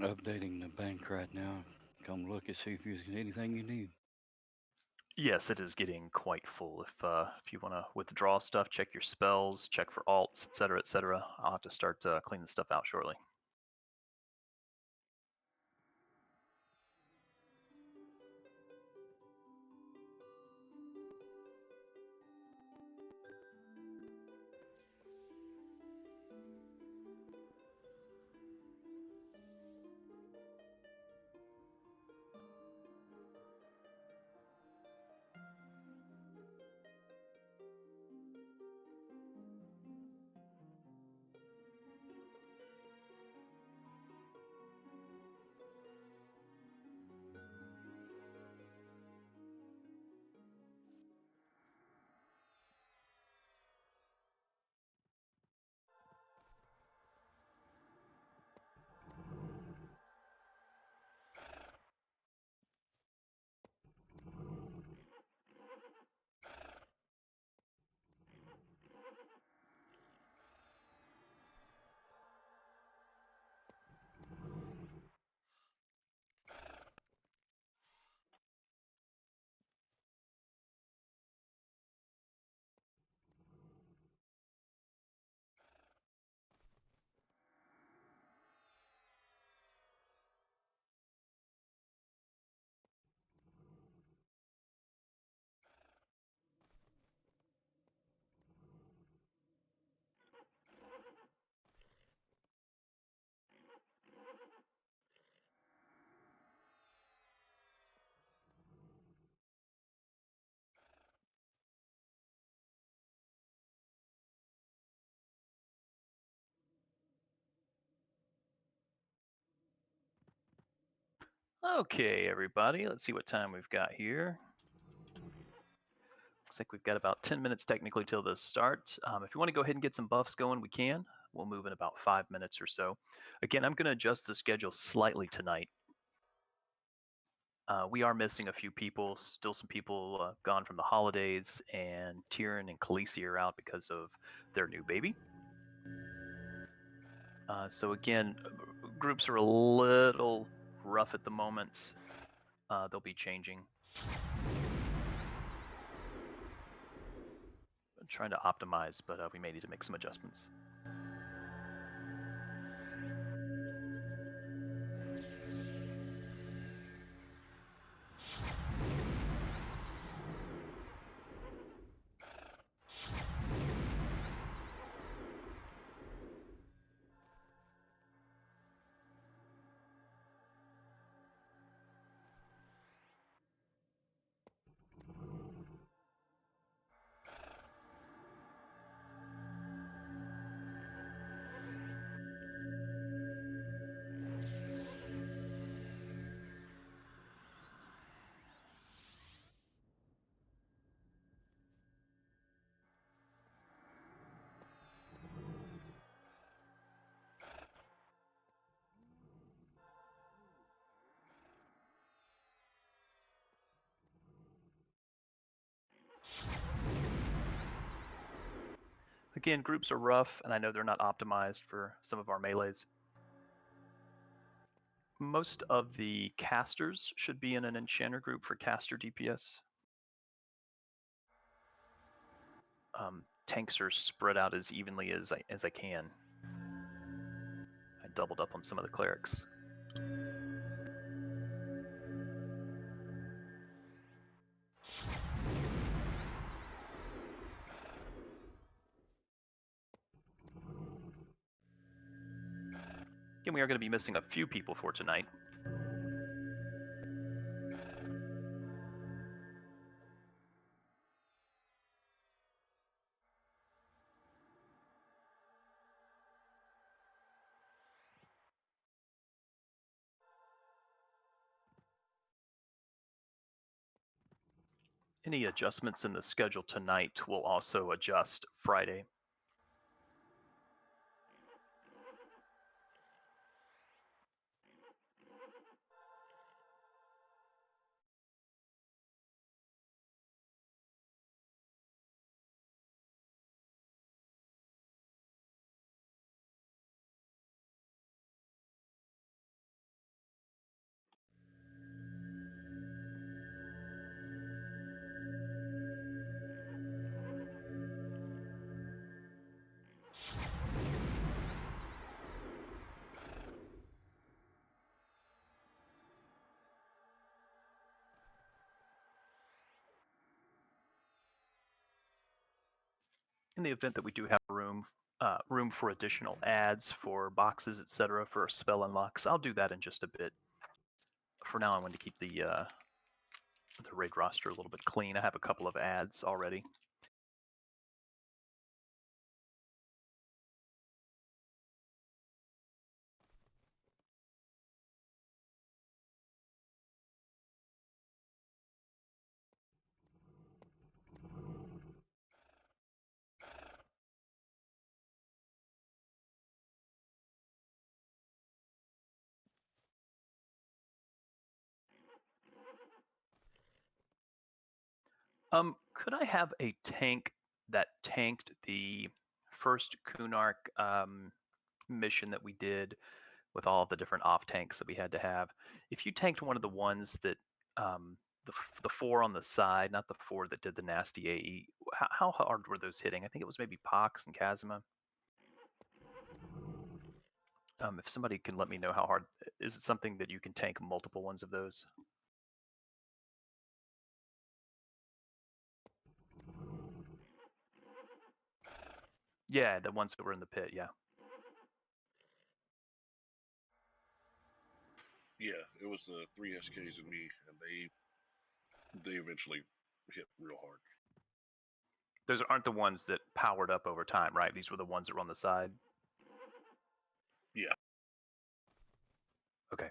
Updating the bank right now. Come look and see if there's anything you need. Yes, it is getting quite full. If you want to withdraw stuff, check your spells, check for alts, etc., etc. I'll have to start cleaning stuff out shortly. Okay, everybody, let's see what time we've got here. Looks like we've got about 10 minutes technically till the start. If you want to go ahead and get some buffs going, we can. We'll move in about 5 minutes or so. Again, I'm going to adjust the schedule slightly tonight. We are missing a few people, still some people gone from the holidays, and Tyrion and Khaleesi are out because of their new baby. So again, groups are a little rough at the moment. They'll be changing. I'm trying to optimize, but we may need to make some adjustments. Again, groups are rough, and I know they're not optimized for some of our melees. Most of the casters should be in an enchanter group for caster DPS. Tanks are spread out as evenly as I can. I doubled up on some of the clerics. Again, we are going to be missing a few people for tonight. Any adjustments in the schedule tonight will also adjust Friday. in the event that we do have room for additional ads for boxes, etc., for spell unlocks. I'll do that in just a bit. For now, I want to keep the raid roster a little bit clean. I have a couple of ads already. Could I have a tank that tanked the first Kunark mission that we did with all the different off tanks that we had to have? If you tanked one of the ones that the four on the side, not the four that did the nasty AE, how hard were those hitting? I think it was maybe Pox and Kazuma. If somebody can let me know how hard, is it something that you can tank multiple ones of those? Yeah, the ones that were in the pit, yeah. Yeah, it was the 3 SKs and me, and they eventually hit real hard. Those aren't the ones that powered up over time, right? These were the ones that were on the side? Yeah. Okay.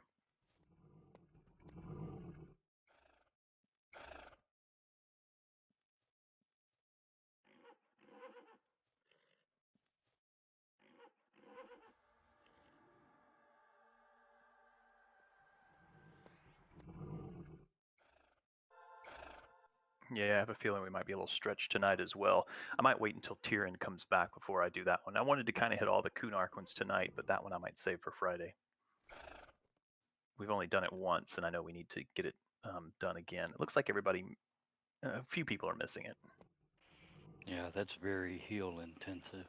Yeah, I have a feeling we might be a little stretched tonight as well. I might wait until Tyrion comes back before I do that one. I wanted to kind of hit all the Kunark ones tonight, but that one I might save for Friday. We've only done it once, and I know we need to get it done again. It looks like a few people are missing it. Yeah, that's very heal intensive.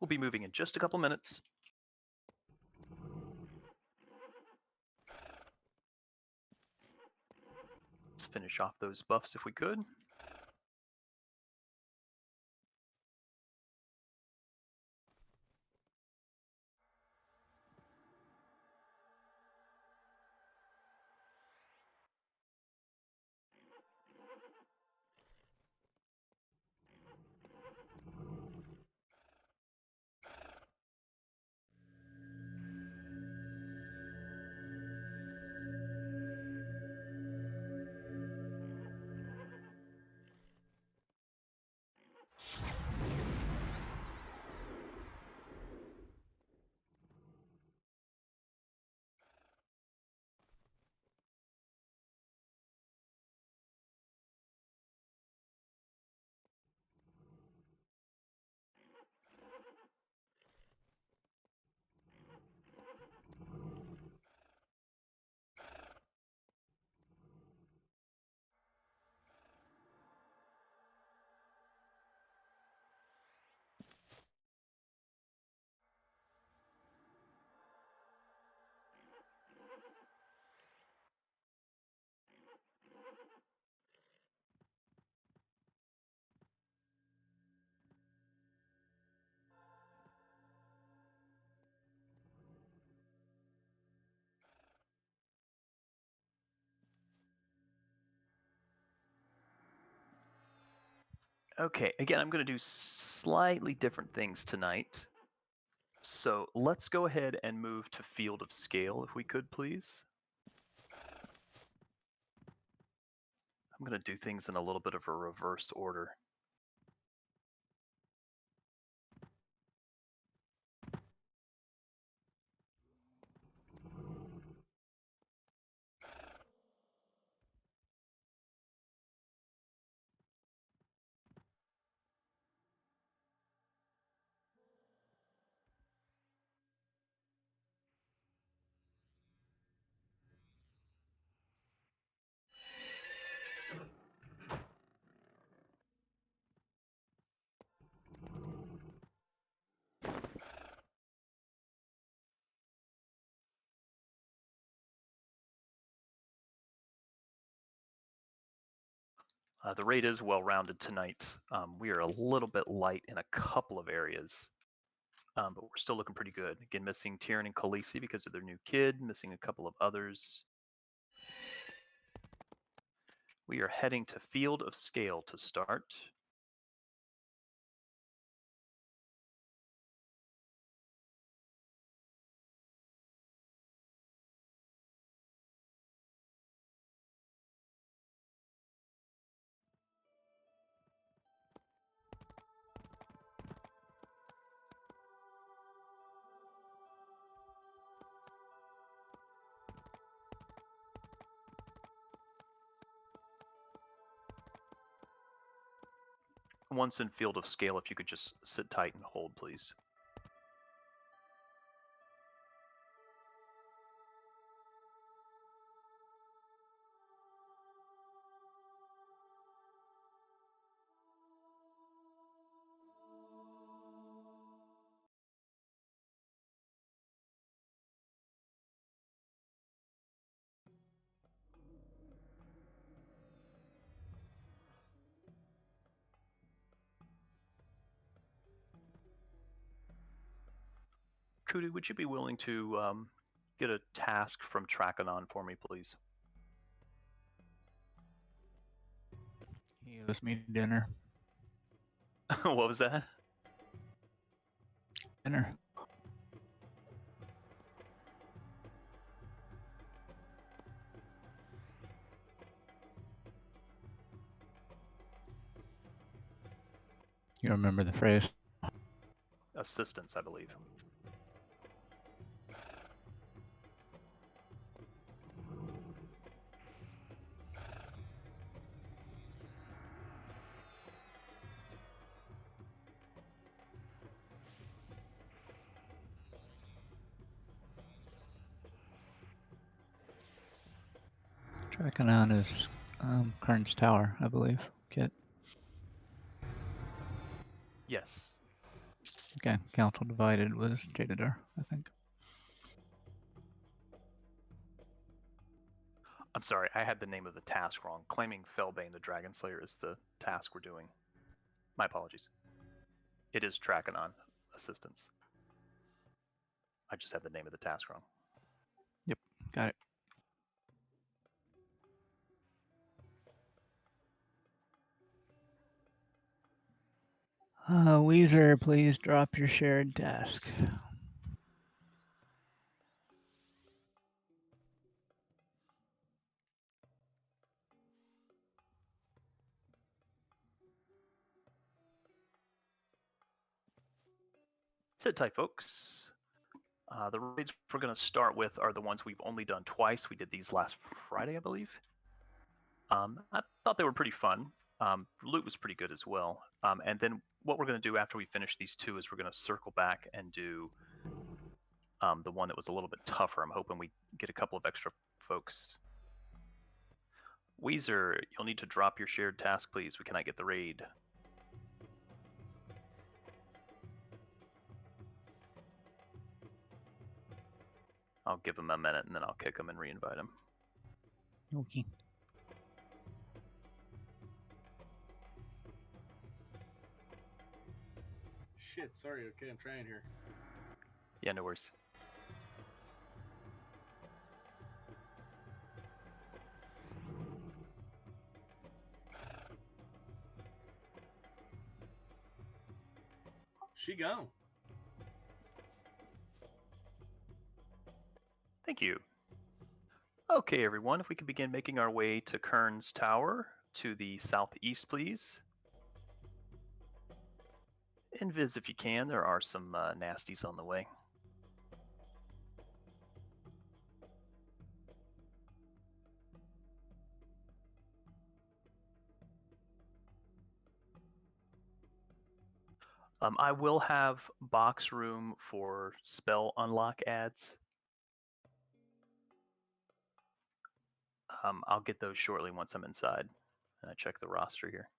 We'll be moving in just a couple minutes. Let's finish off those buffs if we could. Okay, again, I'm going to do slightly different things tonight. So let's go ahead and move to field of scale, if we could, please. I'm going to do things in a little bit of a reverse order. The raid is well-rounded tonight. We are a little bit light in a couple of areas, but we're still looking pretty good. Again, missing Tyrion and Khaleesi because of their new kid, missing a couple of others. We are heading to field of scale to start. Once in field of scale, if you could just sit tight and hold, please. Kudu, would you be willing to get a task from Trakanon for me, please? He owes me dinner. What was that? Dinner. You remember the phrase? Assistance, I believe. Trakanon is Karn's tower, I believe. Kit. Yes. Okay, Council Divided was Jadidar, I think. I'm sorry, I had the name of the task wrong. Claiming Felbane the Dragon Slayer is the task we're doing. My apologies. It is Trakanon Assistance. I just had the name of the task wrong. Yep, got it. Weezer, please drop your shared task. Sit tight, folks. The raids we're going to start with are the ones we've only done twice. We did these last Friday, I believe. I thought they were pretty fun. Loot was pretty good as well. And then what we're going to do after we finish these two is we're going to circle back and do the one that was a little bit tougher. I'm hoping we get a couple of extra folks. Weezer, you'll need to drop your shared task, please. We cannot get the raid. I'll give him a minute and then I'll kick him and re-invite him. Okay. Shit, sorry, okay, I'm trying here. Yeah, no worries. She gone. you. Okay, everyone, if we could begin making our way to Kern's Tower to the southeast, please. Invis if you can, there are some nasties on the way. I will have box room for spell unlock ads. I'll get those shortly once I'm inside. And I check the roster here.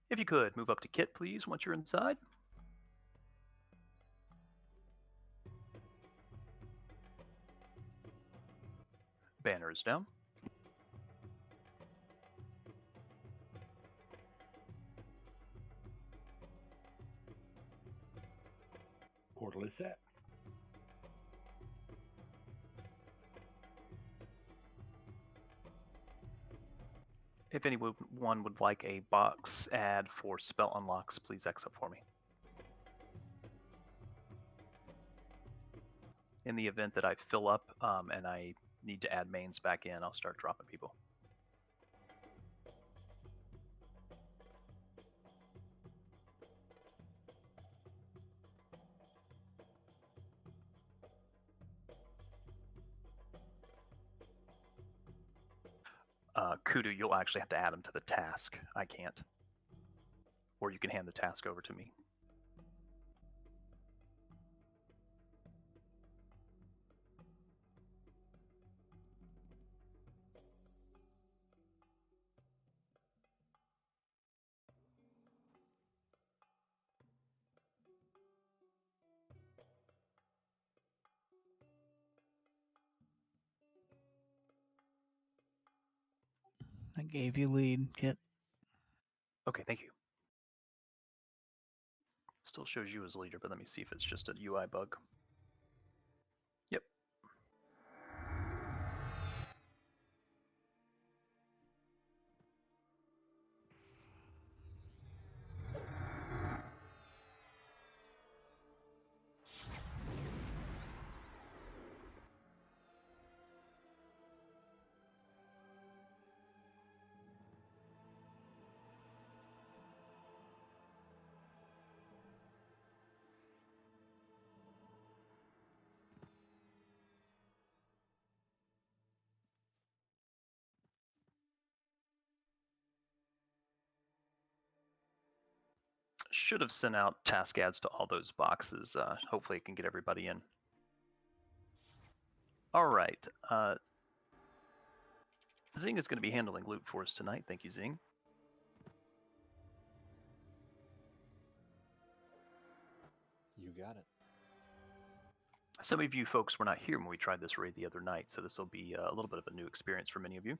If you could, move up to Kit, please, once you're inside. Banner is down. Portal is set. If anyone would like a box ad for spell unlocks, please exit for me. In the event that I fill up and I need to add mains back in, I'll start dropping people. Kudu, you'll actually have to add them to the task. I can't. Or you can hand the task over to me. I gave you lead, Kit. Okay, thank you. Still shows you as leader, but let me see if it's just a UI bug. Yep. Should have sent out task ads to all those boxes. Hopefully it can get everybody in. All right. Zing is going to be handling loot for us tonight. Thank you, Zing. You got it. Some of you folks were not here when we tried this raid the other night, so this will be a little bit of a new experience for many of you.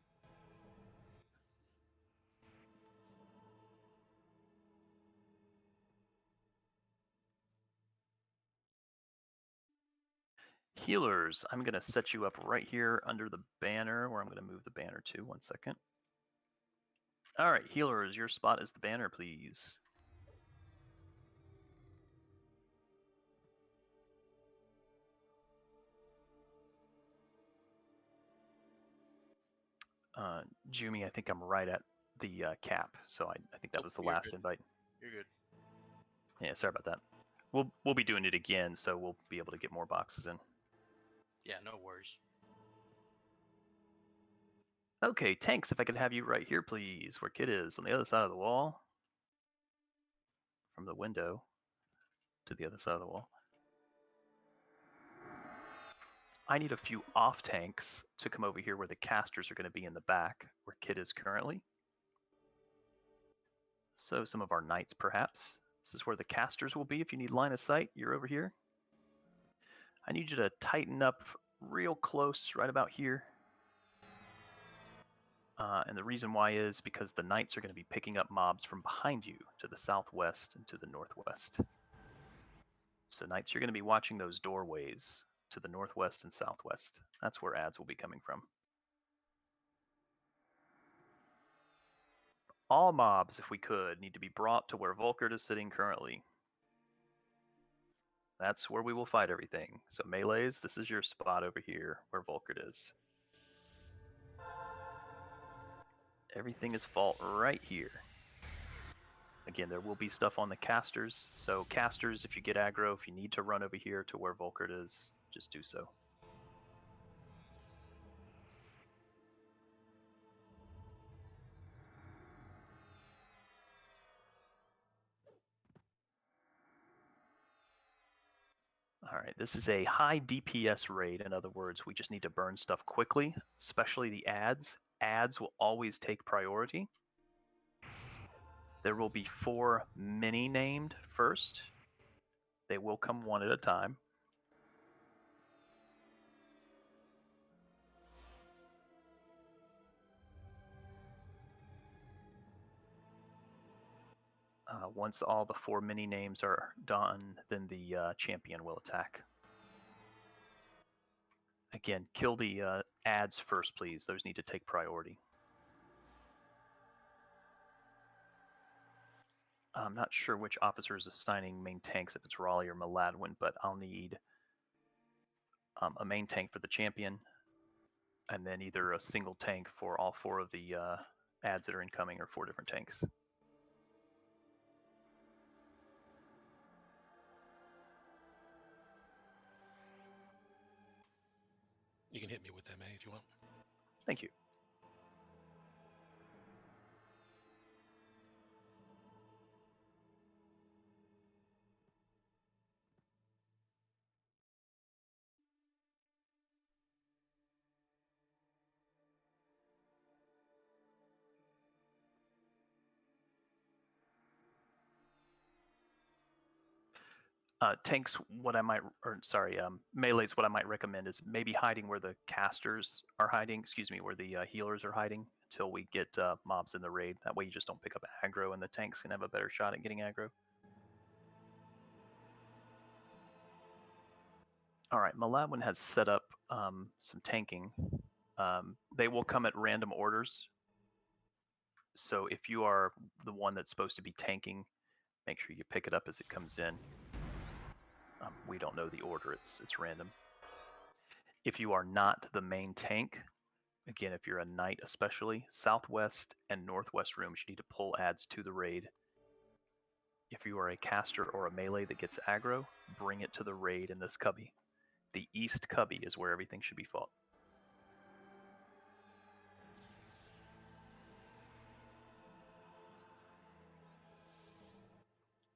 Healers, I'm going to set you up right here under the banner, where I'm going to move the banner to. 1 second. All right, healers, your spot is the banner, please. Jumi, I think I'm right at the cap, so I think that was the last invite. You're good. Yeah, sorry about that. We'll be doing it again, so we'll be able to get more boxes in. Yeah, no worries. Okay, tanks, if I could have you right here, please, where Kit is, on the other side of the wall. From the window to the other side of the wall. I need a few off tanks to come over here where the casters are going to be in the back, where Kit is currently. So some of our knights, perhaps. This is where the casters will be if you need line of sight. You're over here. I need you to tighten up real close right about here. And the reason why is because the knights are going to be picking up mobs from behind you to the southwest and to the northwest. So knights, you're going to be watching those doorways to the northwest and southwest. That's where ads will be coming from. All mobs, if we could, need to be brought to where Volkert is sitting currently. That's where we will fight everything. So melees, this is your spot over here where Volkert is. Everything is fought right here. Again, there will be stuff on the casters. So casters, if you get aggro, if you need to run over here to where Volkert is, just do so. All right, this is a high DPS raid. In other words, we just need to burn stuff quickly, especially the ads. Ads will always take priority. There will be 4 mini named first. They will come one at a time. Once all the 4 mini names are done, then the champion will attack. Again, kill the ads first, please. Those need to take priority. I'm not sure which officer is assigning main tanks, if it's Raleigh or Maladwin, but I'll need a main tank for the champion, and then either a single tank for all 4 of the ads that are incoming, or 4 different tanks. You can hit me with MA if you want. Thank you. Tanks, what I might, or sorry, melees, what I might recommend is maybe hiding where the casters are hiding, excuse me, where the healers are hiding until we get mobs in the raid. That way you just don't pick up aggro and the tanks can have a better shot at getting aggro. All right, Maladwin has set up some tanking. They will come at random orders. So if you are the one that's supposed to be tanking, make sure you pick it up as it comes in. We don't know the order, it's random. If you are not the main tank, again, if you're a knight especially, southwest and northwest rooms, you need to pull ads to the raid. If you are a caster or a melee that gets aggro, bring it to the raid in this cubby. The east cubby is where everything should be fought.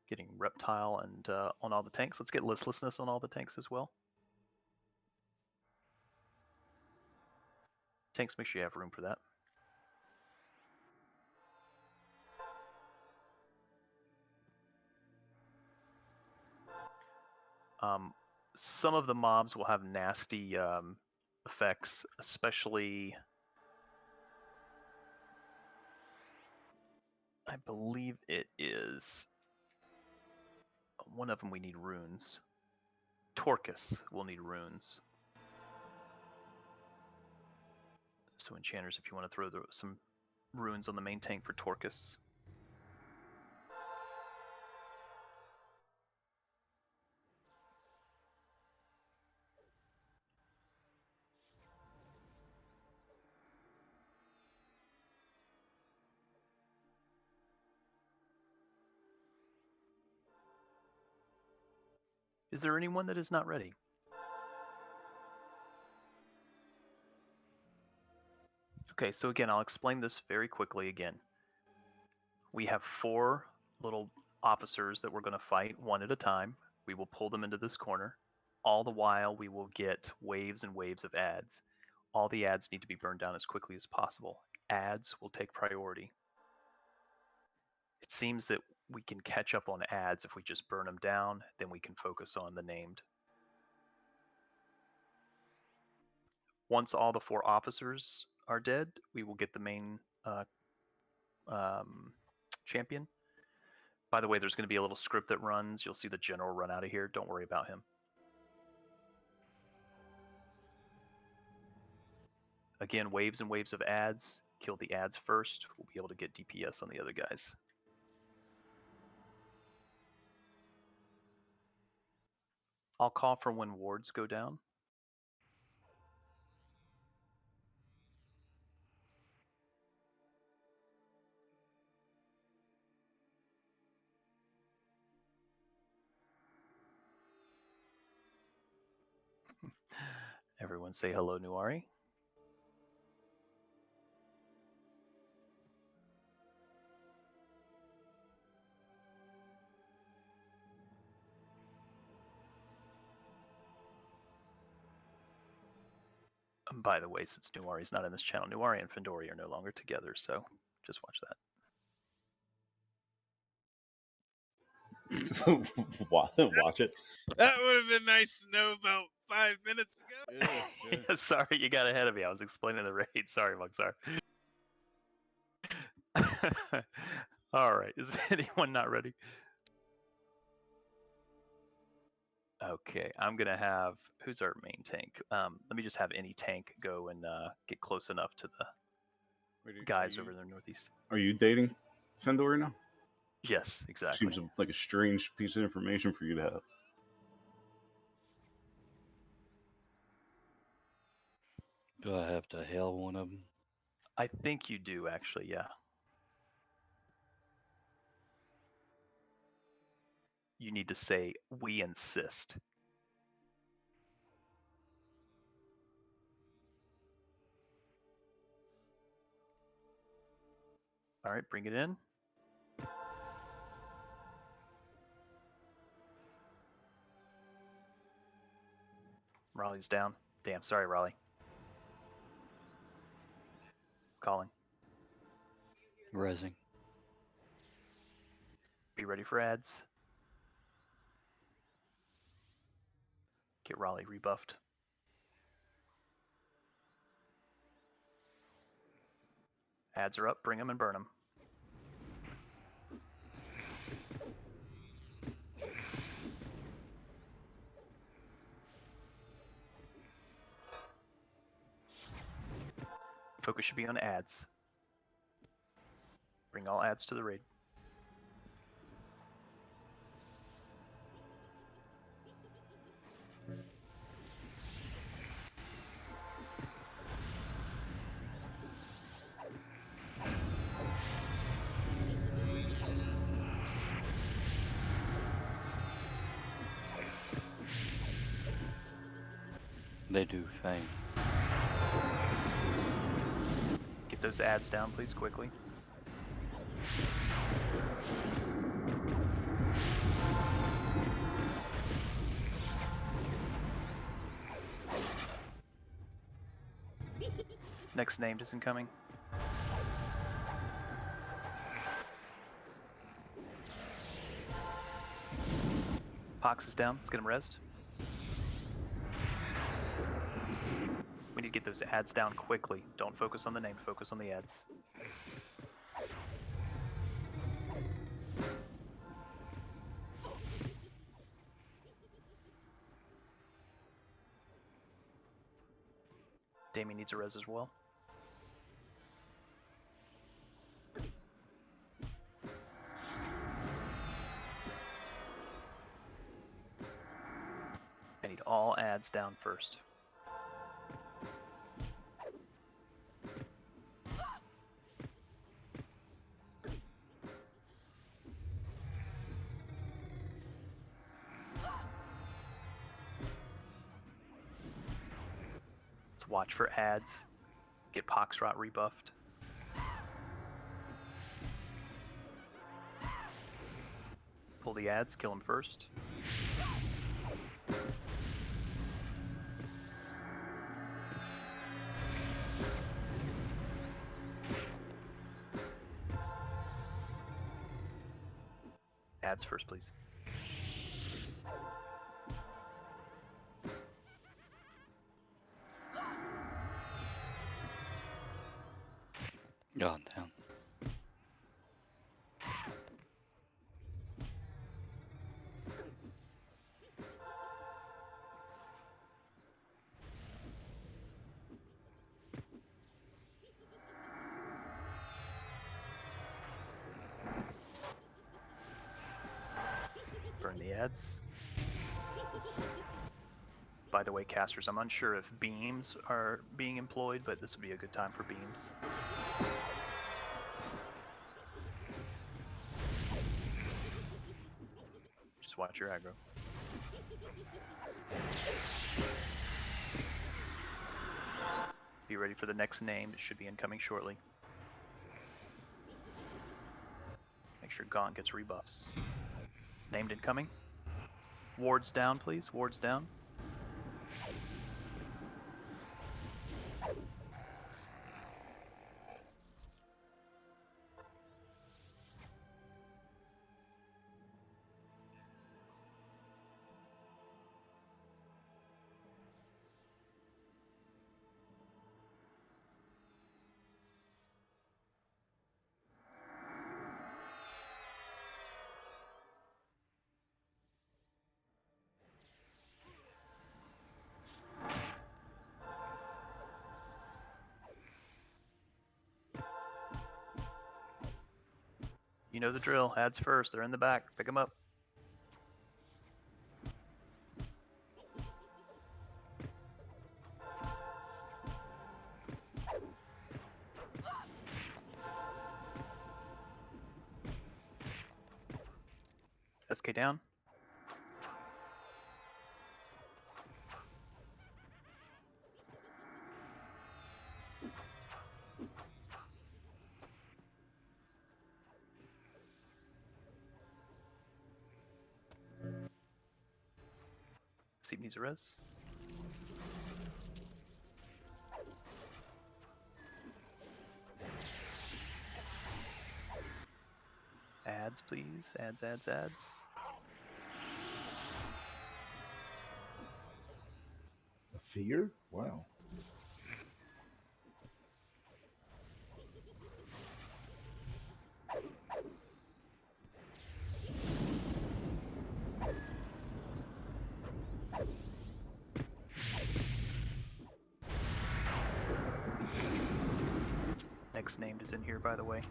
Getting reptile and on all the tanks. Let's get listlessness on all the tanks as well. Tanks, make sure you have room for that. Some of the mobs will have nasty effects, especially, I believe it is, one of them we need runes. Torcus will need runes. So enchanters, if you want to throw some runes on the main tank for Torcus. Is there anyone that is not ready? Okay, so again, I'll explain this very quickly again. We have 4 little officers that we're going to fight one at a time. We will pull them into this corner. All the while, we will get waves and waves of ads. All the ads need to be burned down as quickly as possible. Ads will take priority. It seems that we can catch up on ads if we just burn them down, then we can focus on the named. Once all the 4 officers are dead, we will get the main champion. By the way, there's going to be a little script that runs. You'll see the general run out of here. Don't worry about him. Again, waves and waves of ads. Kill the ads first. We'll be able to get DPS on the other guys. I'll call for when wards go down. Everyone say hello, Nuari. By the way, since Nuari's not in this channel, Nuari and Findori are no longer together, so just watch that. Watch it. That would have been nice to know about 5 minutes ago. Yeah. Sorry, you got ahead of me. I was explaining the raid. Sorry, Mugsar. All right, is anyone not ready? Okay, I'm gonna have, who's our main tank? Let me just have any tank go and get close enough to the guys over there northeast. Are you dating Fendor now? Yes, exactly. Seems like a strange piece of information for you to have. Do I have to hail one of them? I think you do, actually, yeah. You need to say, we insist. All right, bring it in. Raleigh's down. Damn, sorry, Raleigh. Calling. Resing. Be ready for ads. Get Raleigh rebuffed. Ads are up, bring them and burn them. Focus should be on ads. Bring all ads to the raid. They do faint. Get those ads down, please, quickly. Next named is incoming. Pox is down. Let's get him rezzed. We need to get those ads down quickly. Don't focus on the name, focus on the ads. Damien needs a res as well. I need all ads down first. Let's watch for ads. Get Poxrot rebuffed. Pull the ads, kill them first. ads first, please. God damn. Burn the ads. By the way, casters, I'm unsure if beams are being employed, but this would be a good time for beams. Just watch your aggro. Be ready for the next name. It should be incoming shortly. Make sure Gaunt gets rebuffs. Named incoming. Wards down, please. Wards down. You know the drill. Ads first. They're in the back. Pick them up. SK down. Seep needs a res. Ads, please. Ads, ads, ads. A fear? Wow. Next named is in here, by the way.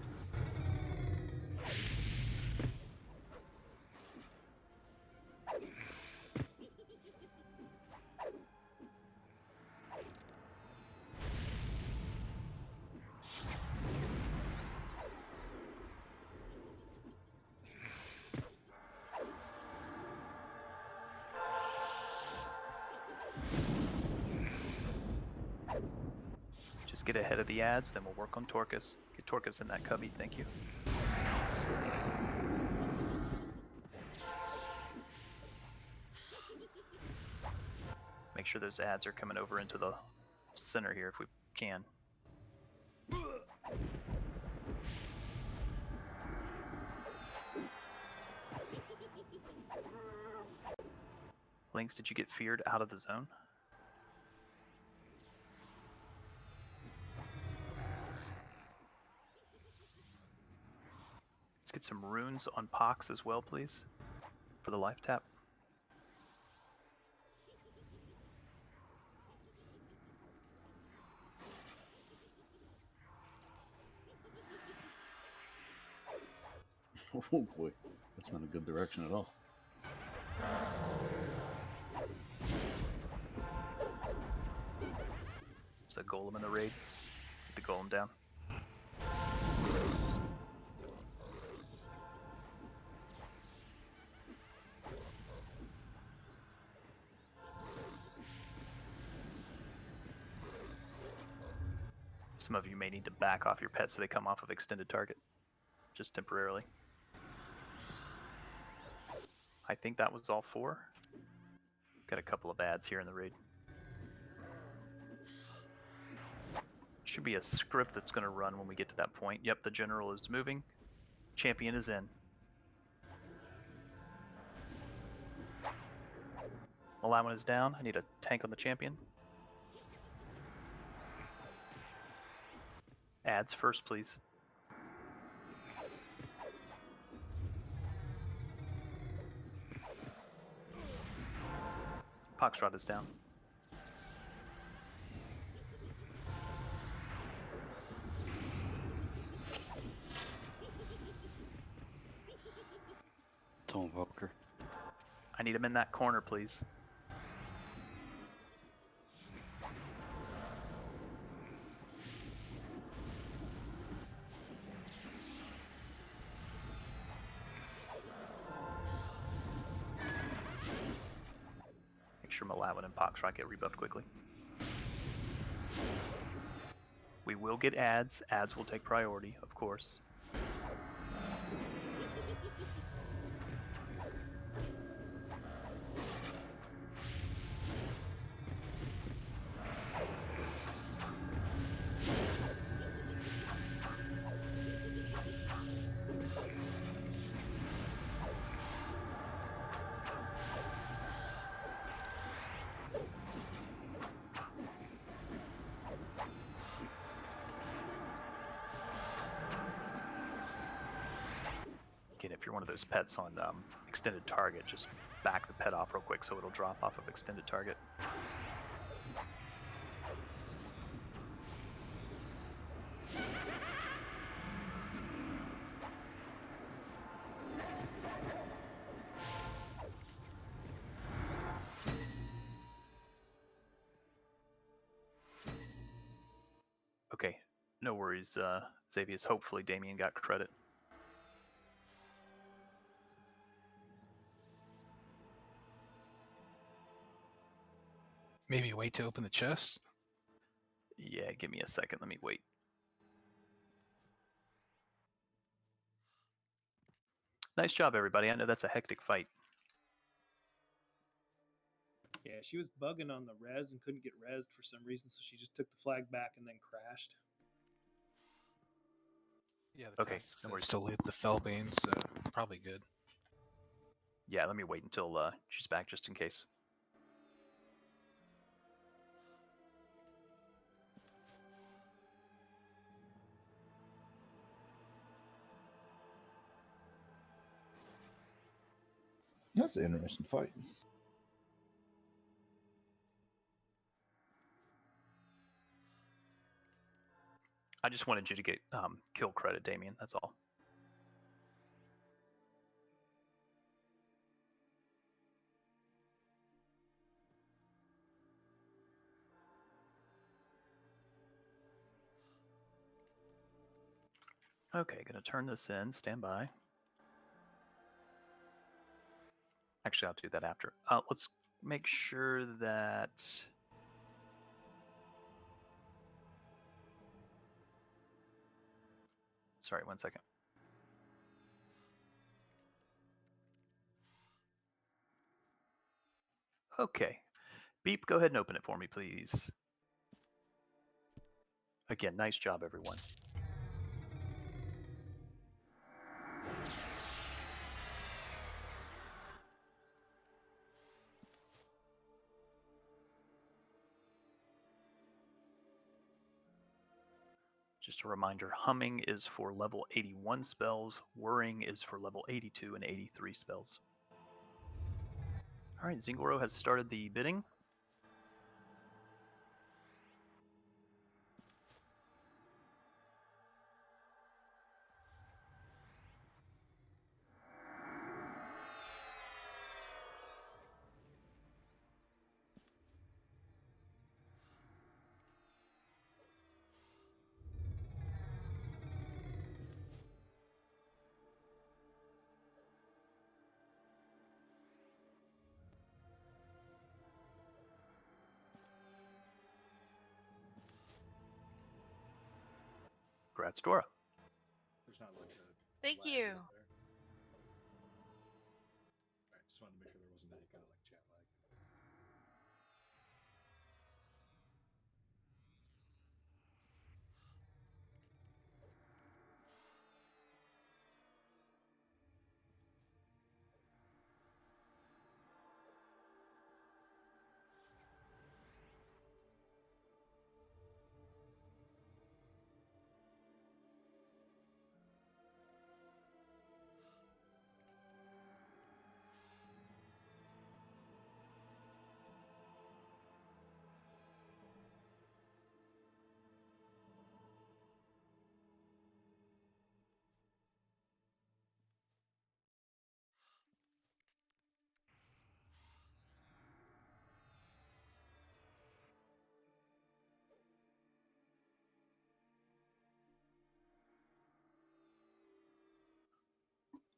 Just get ahead of the ads, then we'll work on Torcus. Get Torcus in that cubby, thank you. Make sure those ads are coming over into the center here if we can. Lynx, did you get feared out of the zone? Let's get some runes on Pox as well, please, for the life tap. Oh boy, that's not a good direction at all. There's a golem in the raid. Get the golem down. Some of you may need to back off your pets so they come off of extended target, just temporarily. I think that was all 4. Got a couple of ads here in the raid. Should be a script that's going to run when we get to that point. Yep, the general is moving. Champion is in. Malawin is down. I need a tank on the champion. Ads first, please. Poxrot is down. Tone Poker. I need him in that corner, please. Make sure Malawin and Poxrot get rebuffed quickly. We will get ads. Ads will take priority, of course. Again, if you're one of those pets on extended target, just back the pet off real quick so it'll drop off of extended target. Okay, no worries, Xavius. Hopefully Damien got credit. Maybe wait to open the chest. Yeah, give me a second. Let me wait. Nice job, everybody. I know that's a hectic fight. Yeah, she was bugging on the res and couldn't get resed for some reason, so she just took the flag back and then crashed. Yeah, the Okay, task no says worries. to loot the Felbane, so probably good. Yeah, let me wait until she's back just in case. That's an interesting fight. I just wanted you to get kill credit, Damien. That's all. Okay, gonna turn this in. Stand by. Actually, I'll do that after. Let's make sure that. Sorry, 1 second. Okay. Beep, go ahead and open it for me, please. Again, nice job, everyone. Just a reminder, humming is for level 81 spells, whirring is for level 82 and 83 spells. All right, Zingoro has started the bidding. Congrats, Dora. There's not like a Thank lag, you. is there? Alright, just wanted to make sure there wasn't any kind of like chat lag.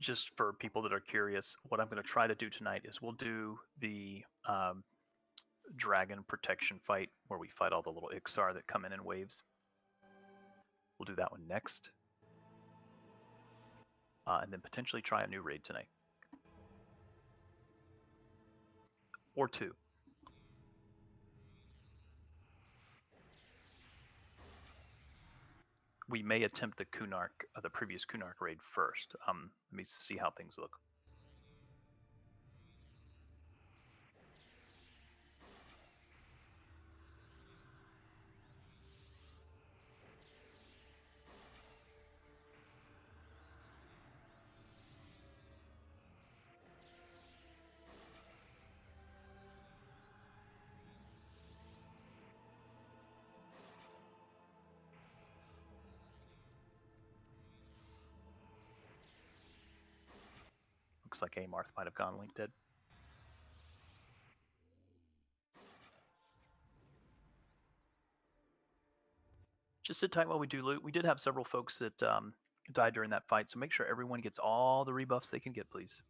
just for people that are curious, what I'm going to try to do tonight is we'll do the dragon protection fight where we fight all the little Ixar that come in waves. We'll do that one next. And then potentially try a new raid tonight. Or two. We may attempt the Kunark, the previous Kunark raid first. Let me see how things look. Looks like Amarth might have gone link dead. Just sit tight while we do loot. We did have several folks that died during that fight, so make sure everyone gets all the rebuffs they can get, please.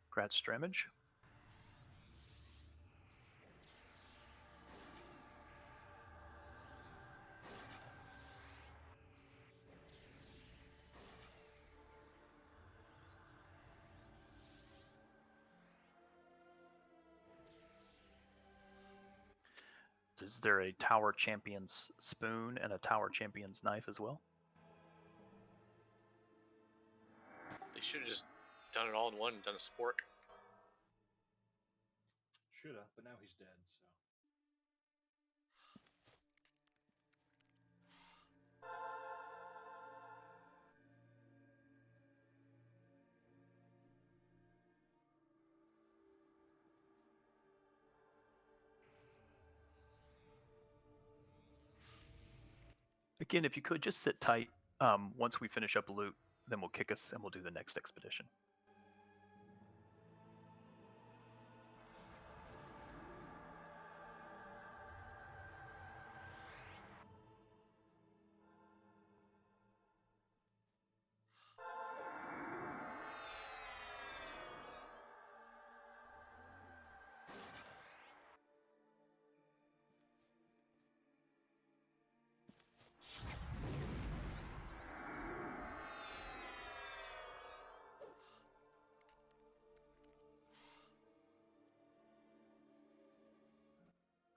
Grad Stramage. Is there a Tower Champion's spoon and a Tower Champion's knife as well? They should have just done it all in one and done a spork. Shoulda, but now he's dead, so. Again, if you could just sit tight. Once we finish up loot, then we'll kick us and we'll do the next expedition.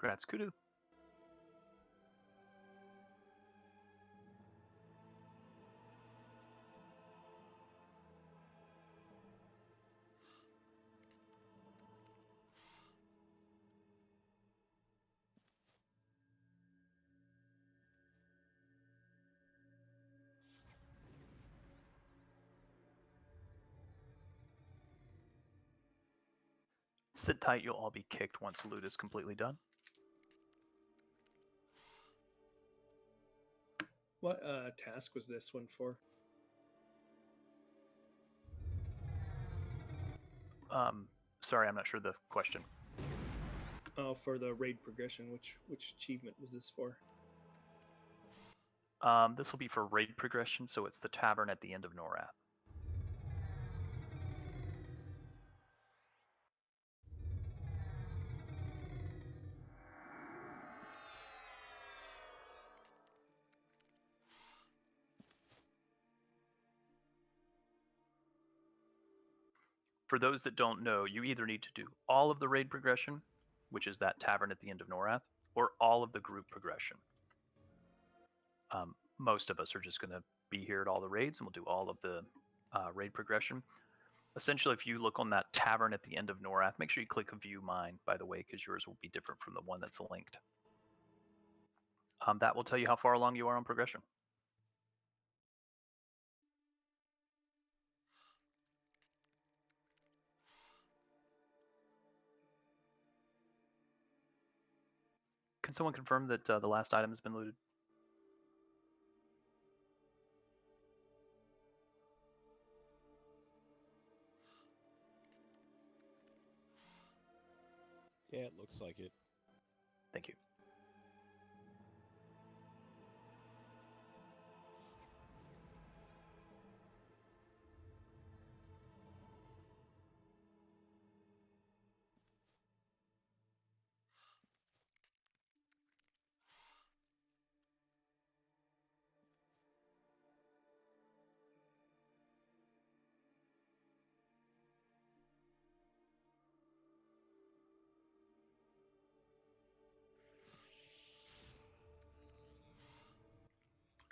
Grats Kudu. Sit tight, you'll all be kicked once loot is completely done. What task was this one for? Sorry, I'm not sure the question. Oh, for the raid progression. Which achievement was this for? This will be for raid progression, so it's the tavern at the end of Norath. For those that don't know, you either need to do all of the raid progression, which is that tavern at the end of Norath, or all of the group progression. Most of us are just going to be here at all the raids, and we'll do all of the raid progression. Essentially, if you look on that tavern at the end of Norath, make sure you click View Mine, by the way, because yours will be different from the one that's linked. That will tell you how far along you are on progression. Can someone confirm that the last item has been looted? Yeah, it looks like it. Thank you.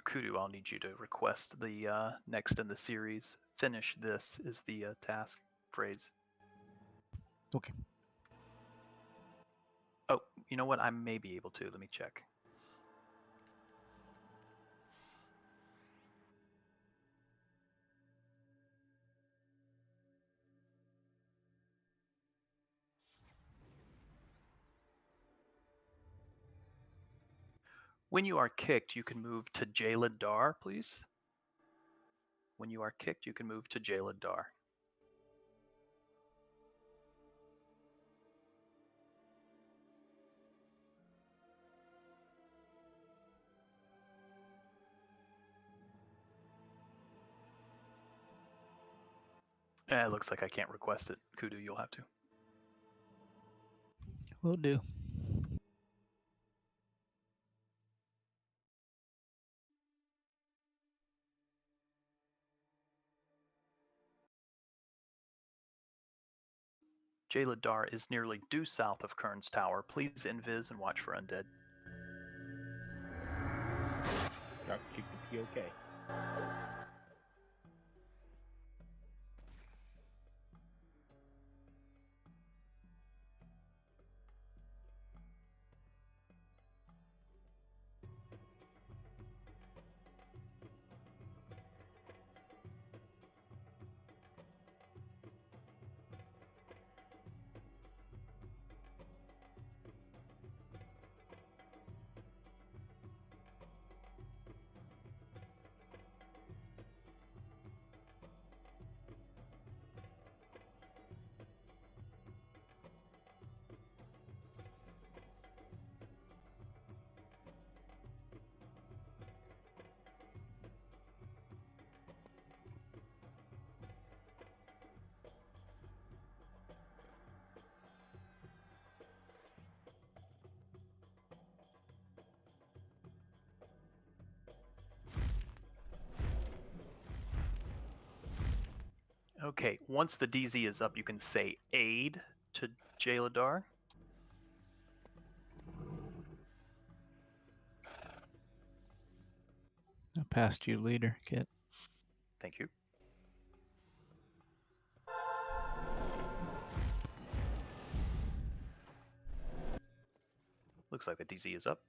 Kudu, I'll need you to request the next in the series. Finish this is the task phrase. Okay. Oh, you know what? I may be able to. Let me check. When you are kicked, you can move to Jalad Dar, please. When you are kicked, you can move to Jalad Dar. It looks like I can't request it. Kudu, you'll have to. Will do. Jalad Dar is nearly due south of Kern's Tower. Please invis and watch for undead. Dark chick to be okay. Okay, once the DZ is up, you can say aid to Jalad Dar. I passed you leader, Kit. Thank you. Looks like the DZ is up.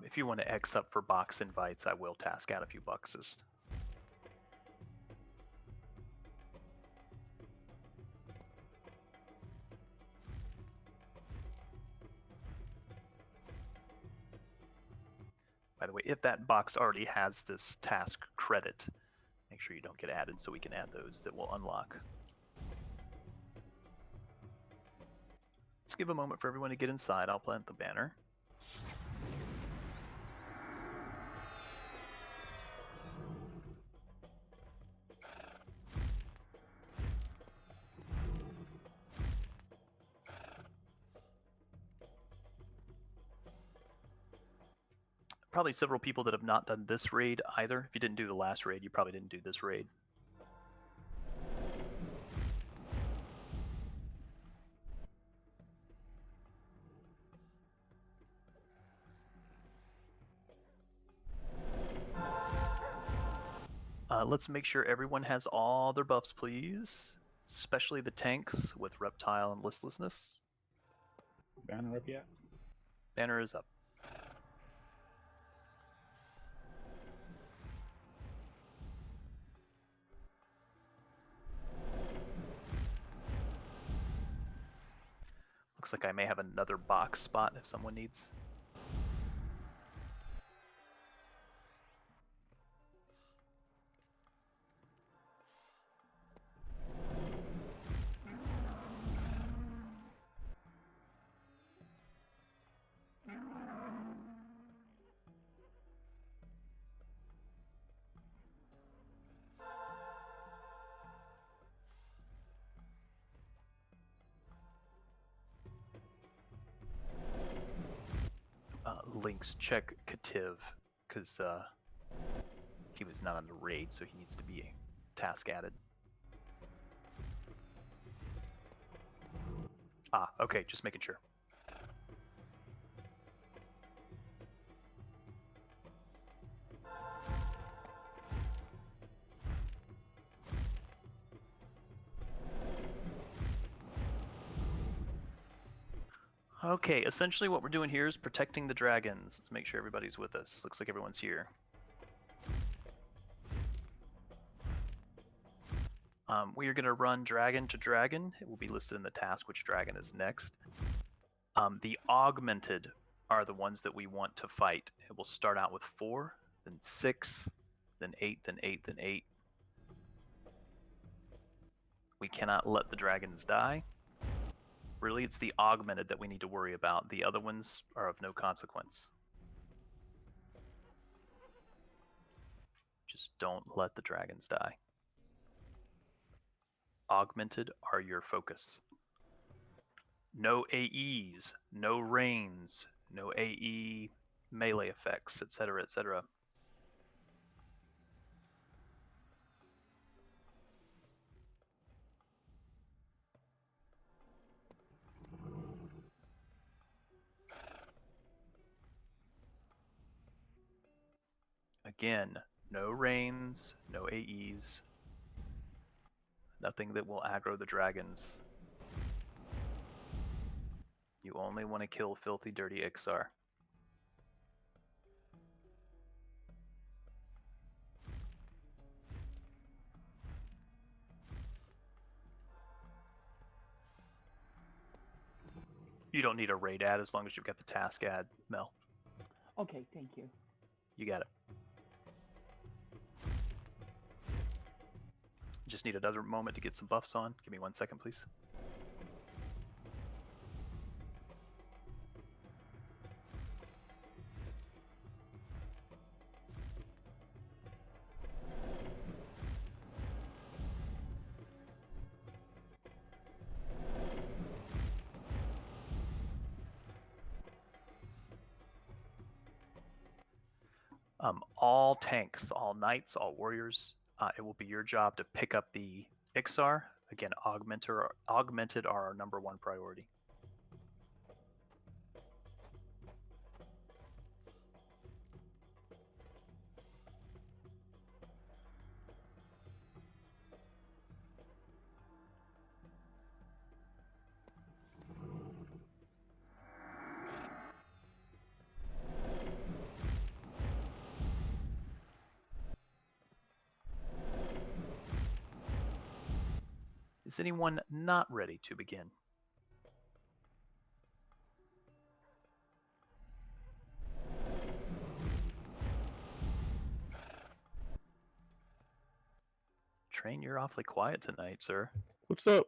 If you want to X up for box invites, I will task out a few boxes. By the way, if that box already has this task credit, make sure you don't get added so we can add those that will unlock. Let's give a moment for everyone to get inside. I'll plant the banner. probably several people that have not done this raid either. If you didn't do the last raid, you probably didn't do this raid. Let's make sure everyone has all their buffs, please. Especially the tanks with Reptile and Listlessness. Banner up yet? Banner is up. Looks like I may have another box spot if someone needs. Links, check Kativ, because he was not on the raid, so he needs to be task added. Ah, okay, just making sure. Okay, essentially what we're doing here is protecting the dragons. Let's make sure everybody's with us. Looks like everyone's here. We are going to run dragon to dragon. It will be listed in the task which dragon is next. The augmented are the ones that we want to fight. It will start out with 4, then 6, then 8, then 8, then 8. We cannot let the dragons die. Really, it's the augmented that we need to worry about. The other ones are of no consequence. Just don't let the dragons die. Augmented are your focus. No AEs, no reigns, no AE melee effects, etc., etc. Again, no reigns, no AEs, nothing that will aggro the dragons. You only want to kill filthy, dirty Ixar. You don't need a raid ad as long as you've got the task ad, Mel. Okay, thank you. You got it. Just need another moment to get some buffs on. Give me 1 second, please. All tanks, all knights, all warriors, it will be your job to pick up the Ixar. Again, augmented are our #1 priority. Is anyone not ready to begin? Train, you're awfully quiet tonight, sir. What's up?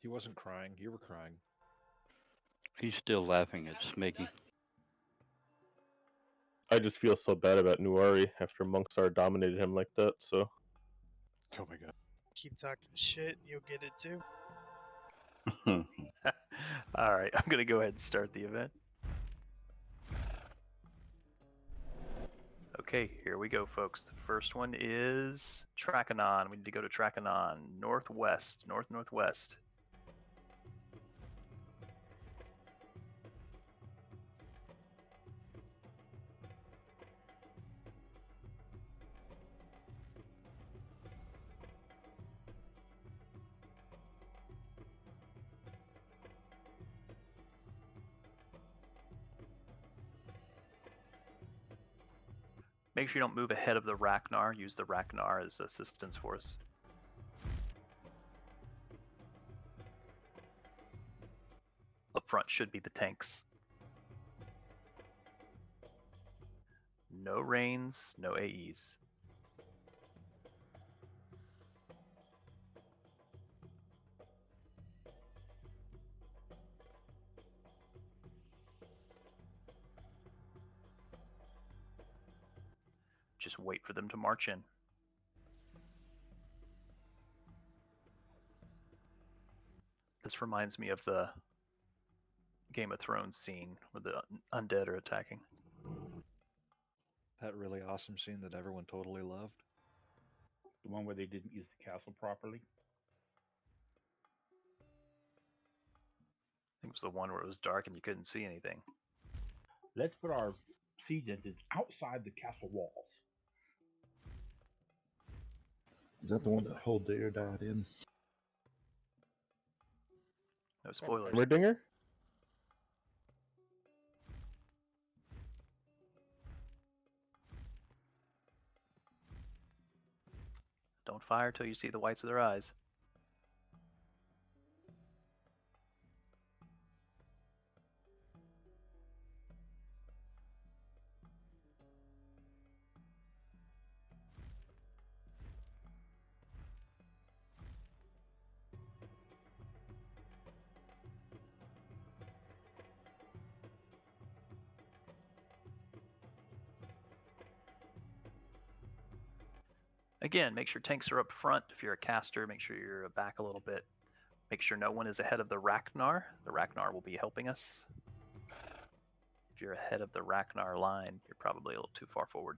He wasn't crying. You were crying. He's still laughing at Smicky. I just feel so bad about Nuari after Monksar dominated him like that, so... Oh my god. Keep talking shit, you'll get it too. All right, I'm going to go ahead and start the event. Okay, here we go, folks. The first one is Trakanon. We need to go to Trakanon, northwest, northwest. Make sure you don't move ahead of the Ragnar. Use the Ragnar as assistance for us. Up front should be the tanks. No Reigns, no AEs. Just wait for them to march in. This reminds me of the Game of Thrones scene where the undead are attacking. That really awesome scene that everyone totally loved. The one where they didn't use the castle properly. I think it was the one where it was dark and you couldn't see anything. Let's put our siege engines outside the castle walls. Is that the one that whole deer died in? No spoilers. Heimerdinger? Don't fire till you see the whites of their eyes. Again, make sure tanks are up front. If you're a caster, make sure you're back a little bit. Make sure no one is ahead of the Ragnar. The Ragnar will be helping us. If you're ahead of the Ragnar line, you're probably a little too far forward.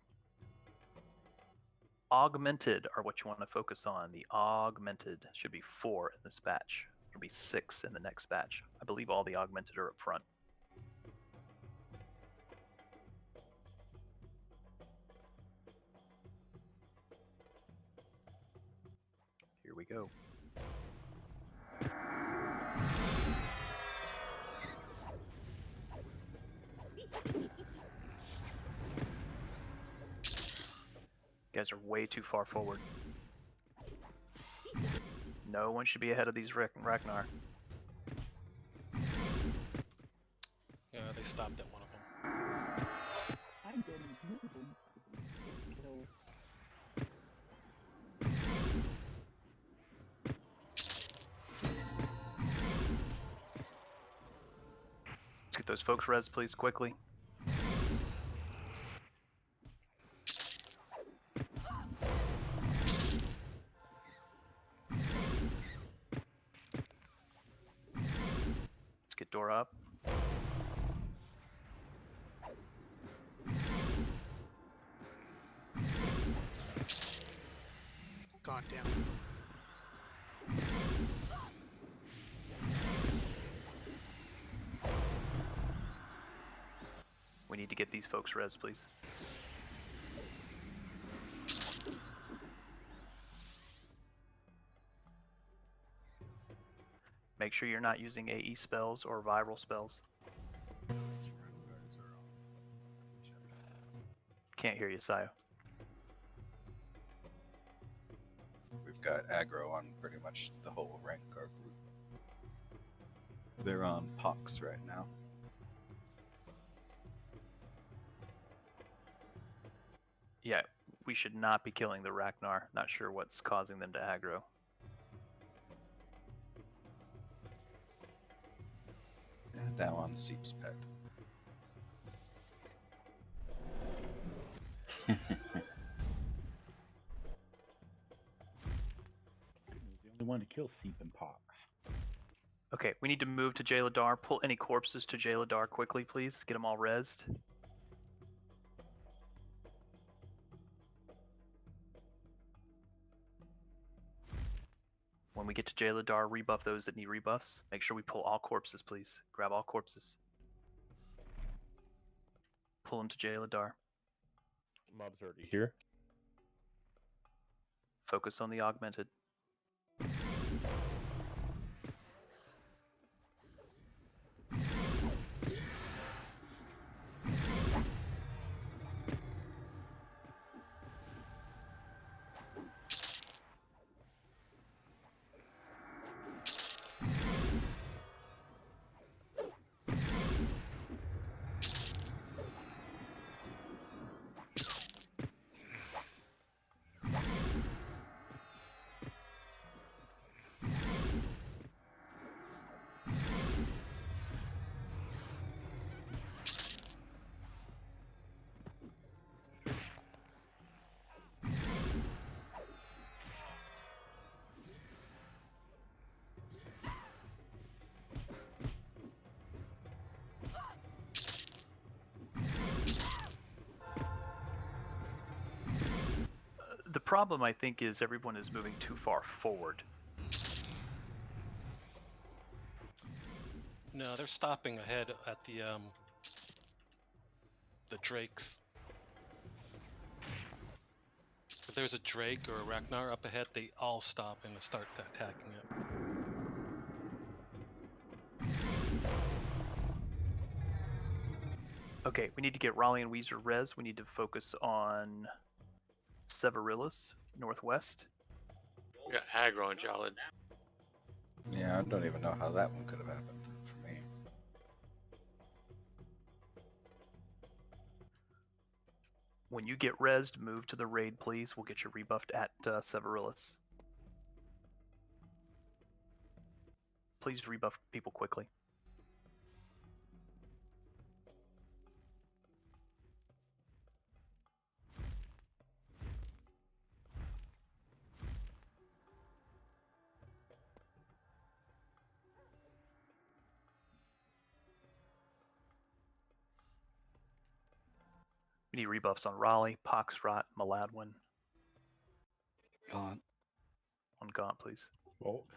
Augmented are what you want to focus on. The augmented should be 4 in this batch. It'll be 6 in the next batch. I believe all the augmented are up front. Here we go. You guys are way too far forward. No one should be ahead of these Ragnar. Yeah, they stopped at one of them. I'm getting moving. Let's get those folks res, please, quickly. Let's get Dora up. God damn. We need to get these folks res, please. Make sure you're not using AE spells or viral spells. Can't hear you, Sayo. We've got aggro on pretty much the whole rank guard group. They're on Pox right now. Yeah, we should not be killing the Ragnar. Not sure what's causing them to aggro. And now on Seep's pet. The only one to kill Seep and Pox. Okay, we need to move to Jaladar. Pull any corpses to Jaladar quickly, please. Get them all rezzed. When we get to Jaladar, rebuff those that need rebuffs. Make sure we pull all corpses, please. Grab all corpses. Pull them to Jaladar. Mob's already here. Focus on the augmented. The problem, I think, is everyone is moving too far forward. No, they're stopping ahead at the drakes. If there's a drake or a Ragnar up ahead, they all stop and start attacking it. Okay, we need to get Raleigh and Weezer res. We need to focus on Severillus, northwest. We got aggro on Jalad. Yeah, I don't even know how that one could have happened for me. When you get rezzed, move to the raid, please. We'll get you rebuffed at Severillus. Please rebuff people quickly. We need rebuffs on Raleigh, Poxrot, Maladwin. Gaunt. On Gaunt, please. Bolt.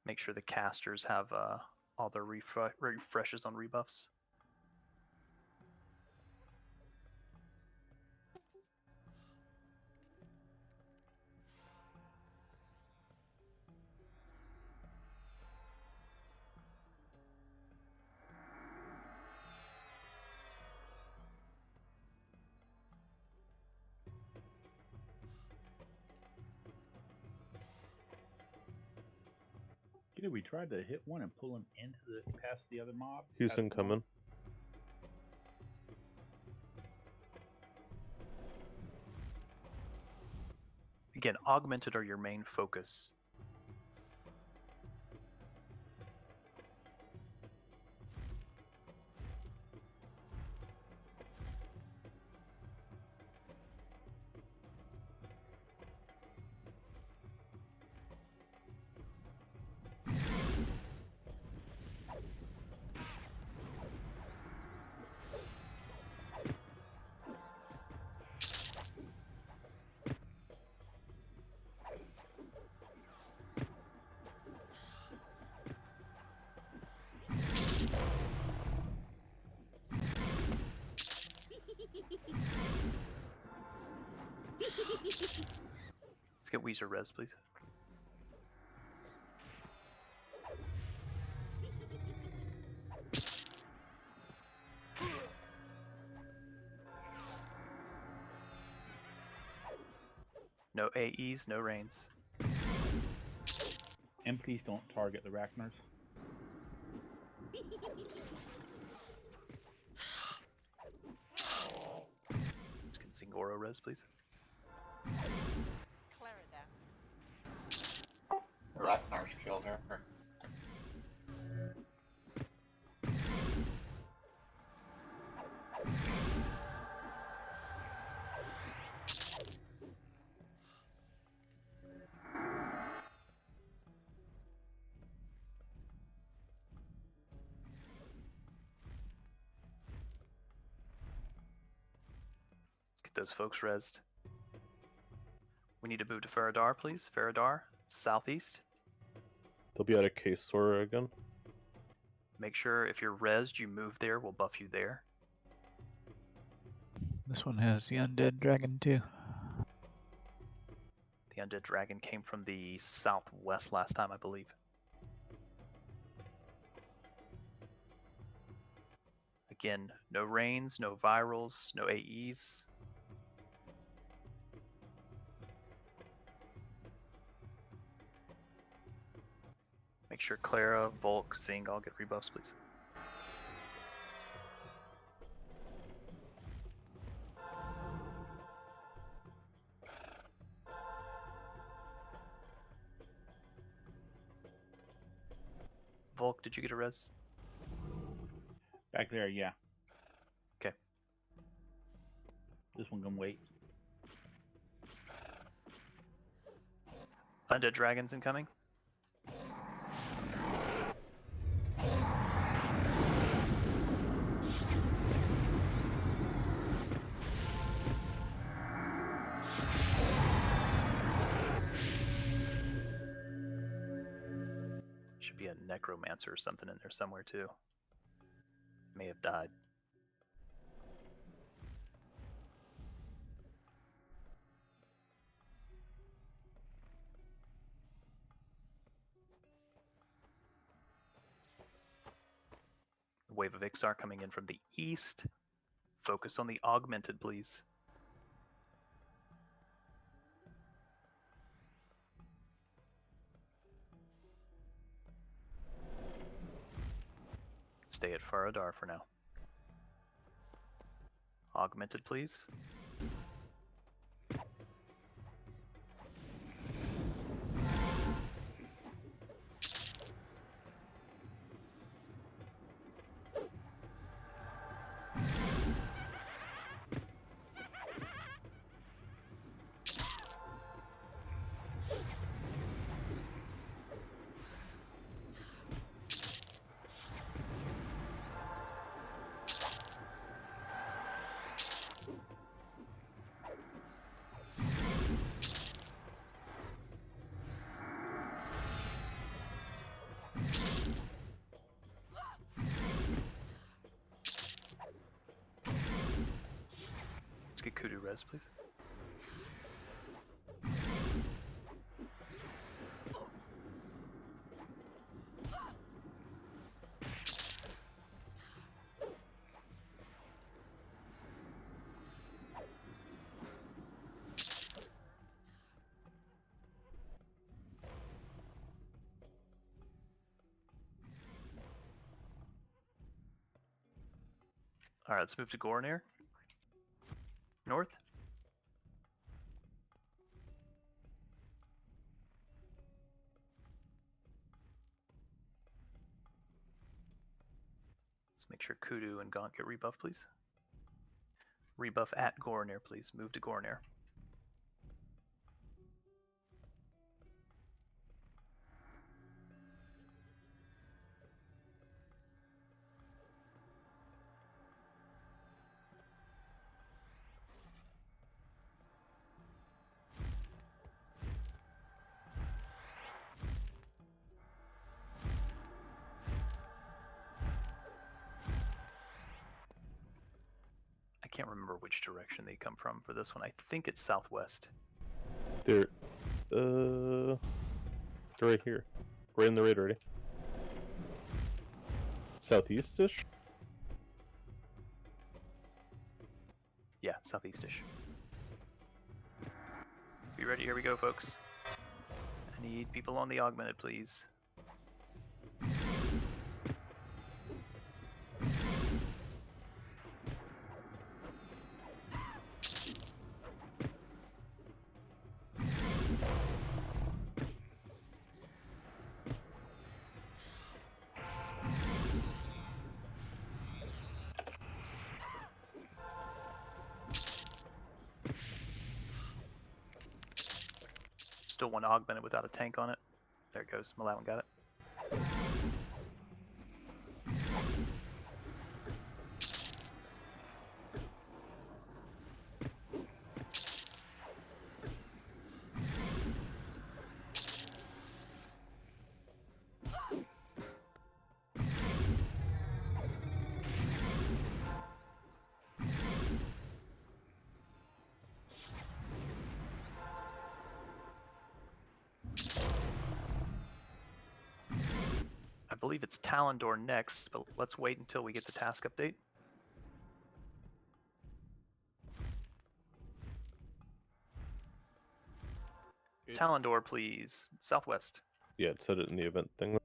Make sure the casters have all their refreshes on rebuffs. We tried to hit one and pull him into past the other mob. Houston coming. Again, augmented are your main focus. Let's get Weezer res, please. No AEs, no rains. And please don't target the Ragnars. Let's get Zingoro res, please. Ragnar's killed her. those folks rezzed. We need to move to Faradar, please. Faradar, southeast. They'll be out of case Sora again. Make sure if you're rezzed, you move there. We'll buff you there. This one has the undead dragon too. The undead dragon came from the southwest last time, I believe. Again, no rains, no virals, no AEs. Make sure Clara, Volk, Zing all get rebuffs, please. Volk, did you get a res? Back there, yeah. Okay. This one can wait. Undead dragons incoming. Should be a necromancer or something in there somewhere too. May have died. Wave of Ixar coming in from the east. Focus on the augmented, please. Stay at Faradar for now. Augmented, please. Let's get Kudu res, please. Alright, let's move to Gornir. North. Let's make sure Kudu and Gaunt get rebuff, please. Rebuff at Gornir, please. Move to Gornir. I can't remember which direction they come from for this one. I think it's southwest. They're right here. Right in the raid already. Southeast-ish? Yeah, southeast-ish. Be ready, here we go, folks. I need people on the augmented, please. Still one augmented without a tank on it. There it goes. Malawan got it. believe it's Talendor next, but let's wait until we get the task update. Talendor, please. Southwest. Yeah, it said it in the event thing.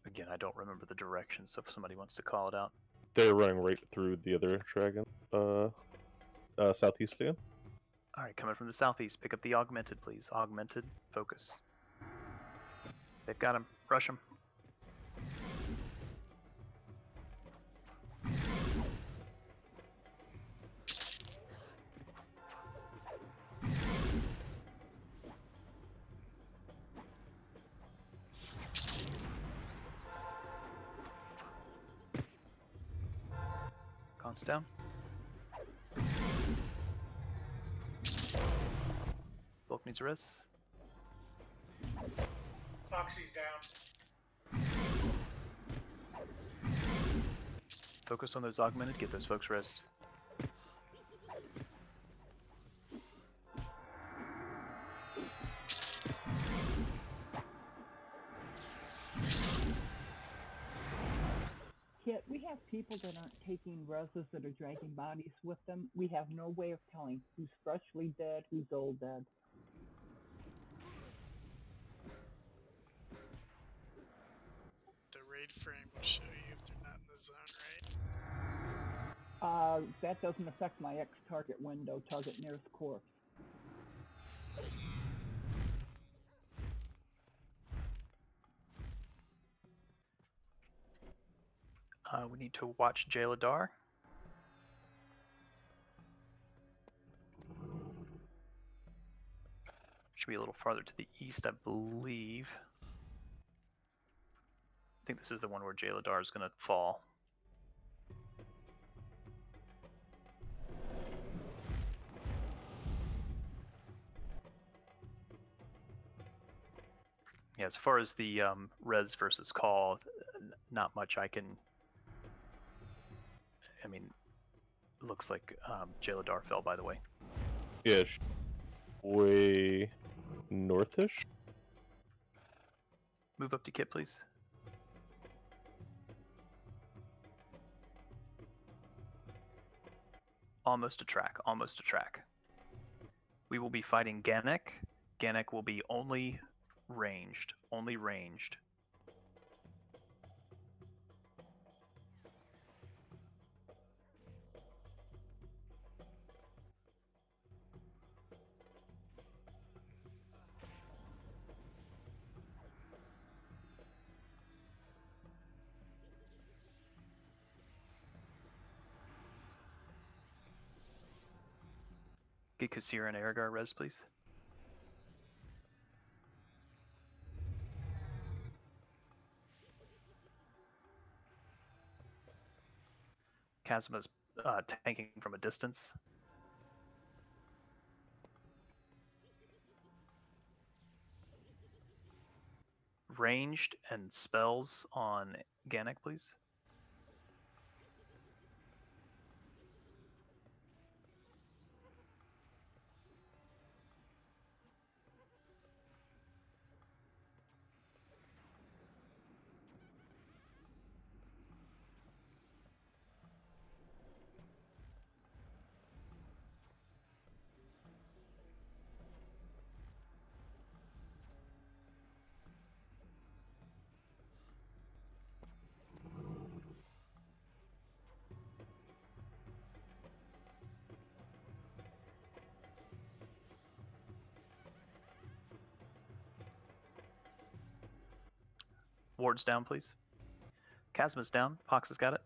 Again, I don't remember the directions, so if somebody wants to call it out. They're running right through the other dragon. Southeast again. Alright, coming from the southeast, pick up the augmented, please. Augmented, focus. They've got him. Rush him. Const down. Bulk needs a rest. Foxy's down. Focus on those augmented, get those folks rest. Kit, we have people that aren't taking reses that are dragging bodies with them. We have no way of telling who's freshly dead, who's old dead. The raid frame will show you if they're not in the zone, right? That doesn't affect my X target window, target nearest corpse. We need to watch Jaladar. Should be a little farther to the east, I believe. I think this is the one where Jaladar is going to fall. Yeah, as far as the res versus call, not much I can... I mean, looks like Jaladar fell, by the way. Yeah, way northish. Move up to Kit, please. Almost a track, almost a track. We will be fighting Ganek. Ganek will be only ranged, only ranged. Get Kasir and Aragar res, please. Kazma's tanking from a distance. Ranged and spells on Ganek, please. Ward's down, please. Kazma's down. Pox has got it.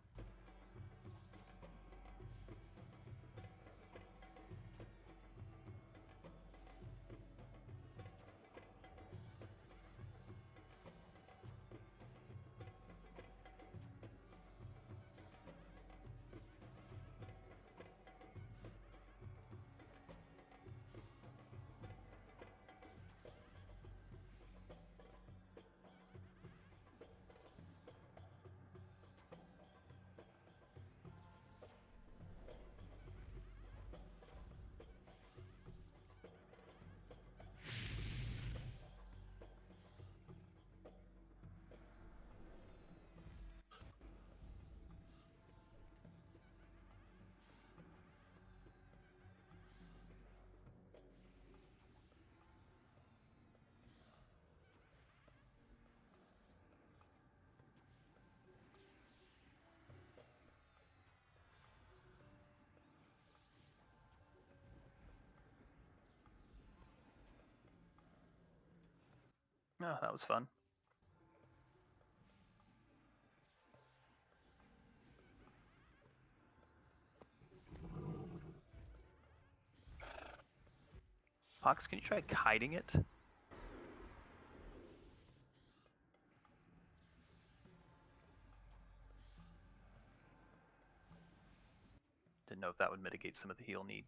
Oh, that was fun. Pox, can you try kiting it? Didn't know if that would mitigate some of the heal need.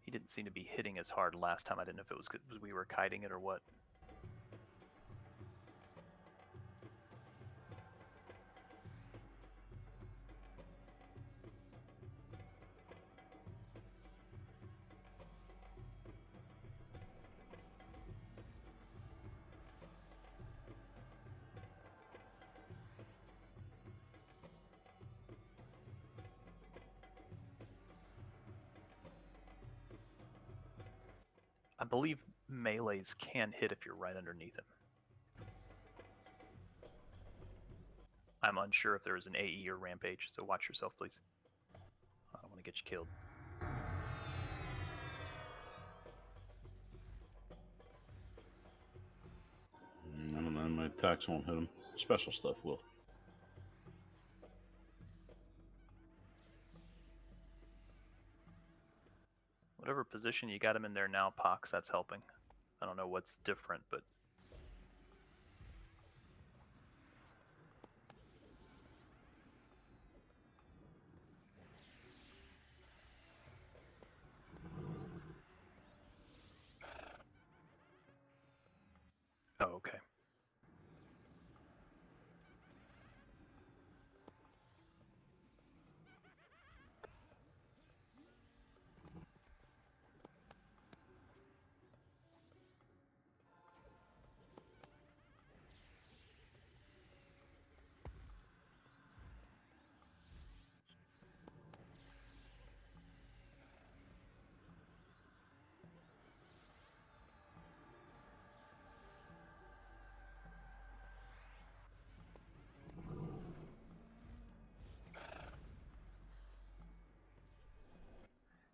He didn't seem to be hitting as hard last time. I didn't know if it was because we were kiting it or what. I believe melees can hit if you're right underneath him. I'm unsure if there is an AE or rampage, so watch yourself, please. I don't want to get you killed. I don't know, my attacks won't hit him. Special stuff will. Whatever position you got him in there now, Pox, that's helping. I don't know what's different, but... Oh, okay.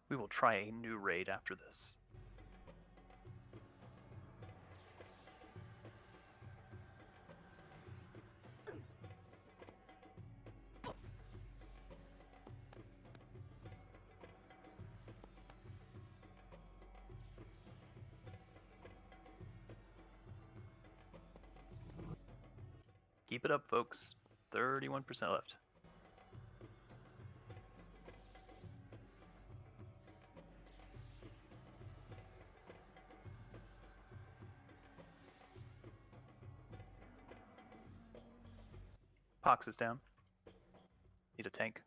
We will try a new raid after this. Keep it up, folks. 31% left. Pox is down. Need a tank.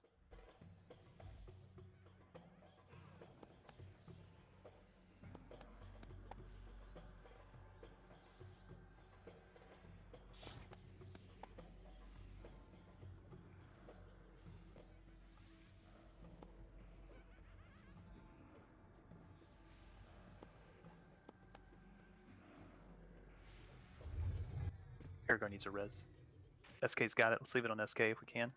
Aragorn needs a res. SK's got it. Let's leave it on SK if we can.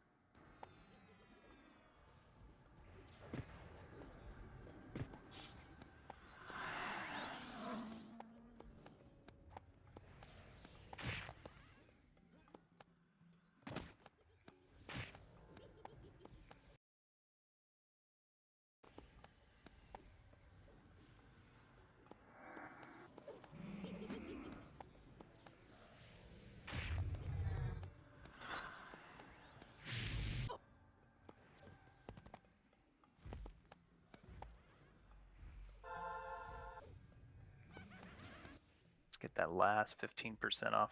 Let's get that last 15% off.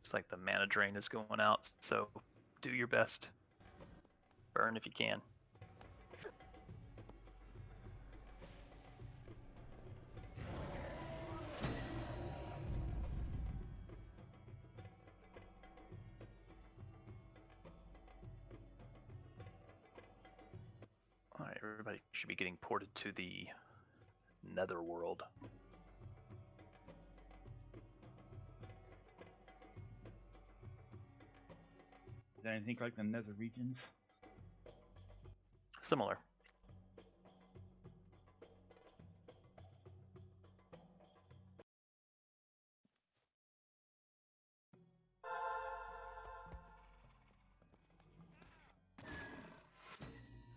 It's like the mana drain is going out, so do your best. Burn if you can. Everybody should be getting ported to the netherworld. Is that anything like the nether regions? Similar.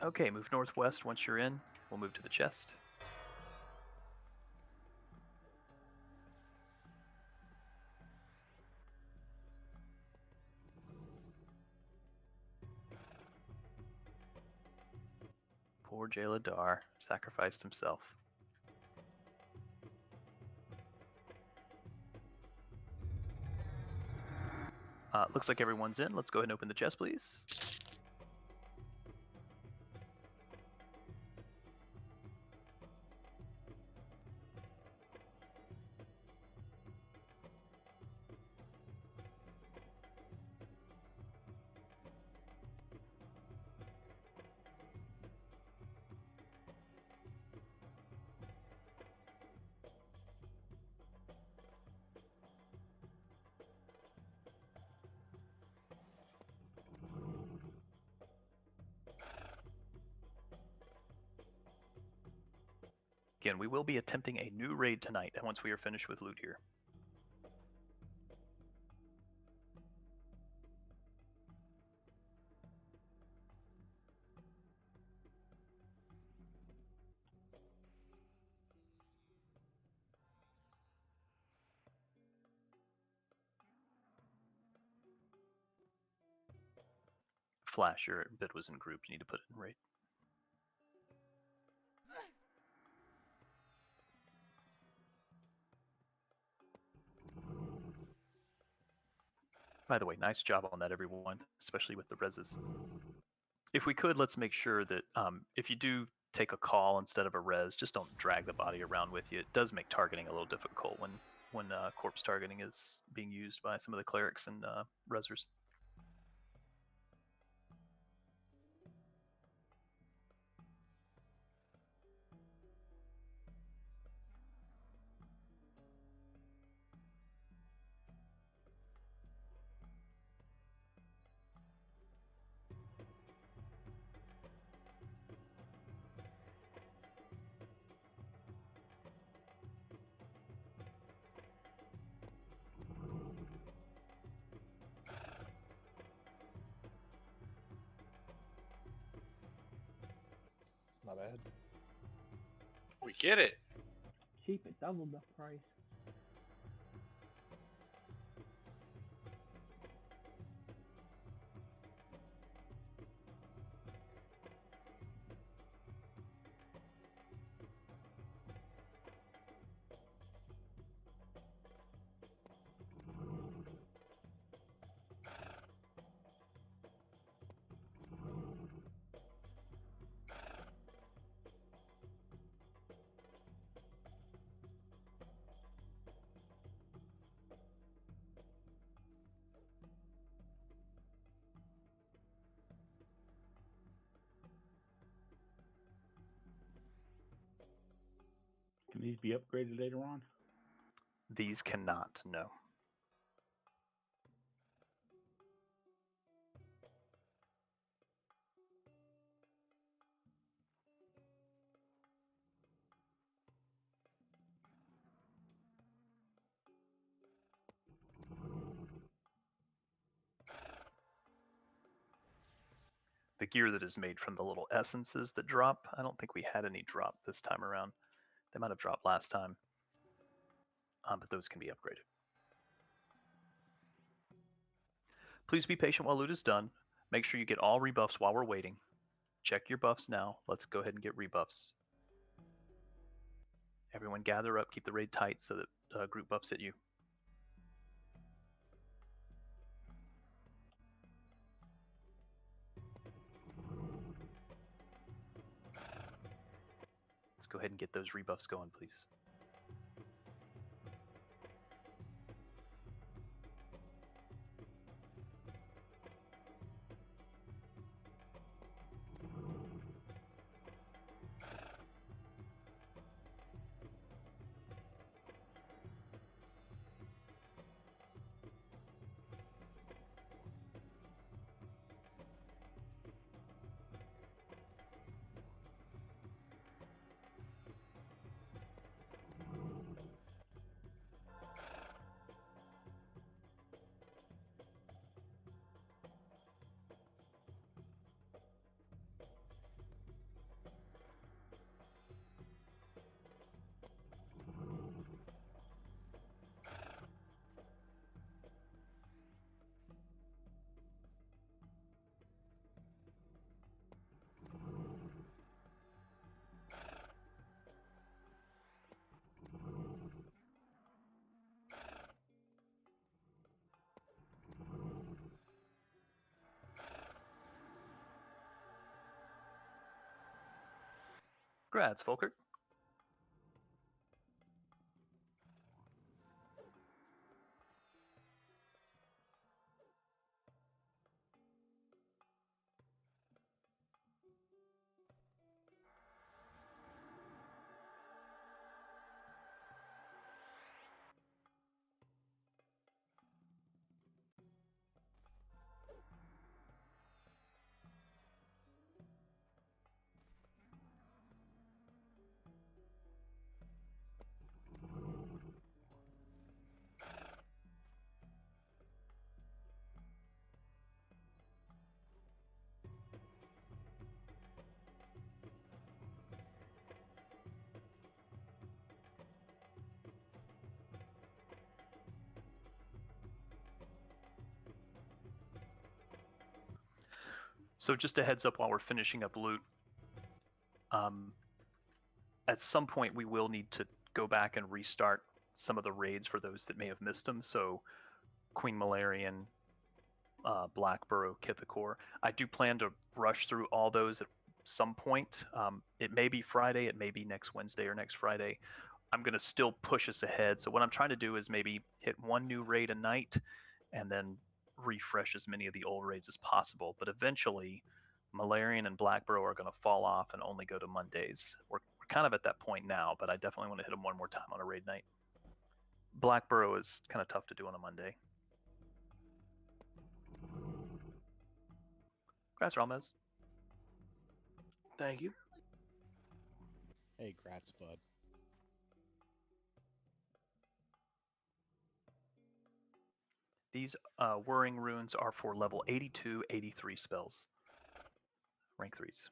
Okay, move northwest once you're in. We'll move to the chest. Poor Jaladar sacrificed himself. Looks like everyone's in. Let's go ahead and open the chest, please. Again, we will be attempting a new raid tonight once we are finished with loot here. Flash, your bid was in group. You need to put it in raid. By the way, nice job on that, everyone, especially with the reses. If we could, let's make sure that if you do take a call instead of a res, just don't drag the body around with you. It does make targeting a little difficult when corpse targeting is being used by some of the clerics and resers. Not bad. We get it. Cheap at double the price. Can these be upgraded later on? These cannot, no. The gear that is made from the little essences that drop, I don't think we had any drop this time around. They might have dropped last time, but those can be upgraded. Please be patient while loot is done. Make sure you get all rebuffs while we're waiting. Check your buffs now. Let's go ahead and get rebuffs. Everyone gather up, keep the raid tight so that group buffs hit you. Let's go ahead and get those rebuffs going, please. Congrats, Volker. So just a heads up while we're finishing up loot. At some point we will need to go back and restart some of the raids for those that may have missed them. So Queen Malarian, Blackborough, Kithakor. I do plan to rush through all those at some point. It may be Friday, it may be next Wednesday or next Friday. I'm going to still push us ahead. So what I'm trying to do is maybe hit one new raid a night and then refresh as many of the old raids as possible. But eventually, Malarian and Blackborough are going to fall off and only go to Mondays. We're kind of at that point now, but I definitely want to hit them one more time on a raid night. Blackborough is kind of tough to do on a Monday. Congrats, Ramez. Thank you. Hey, grats, bud. These Whirring Runes are for level 82, 83 spells. Rank 3s.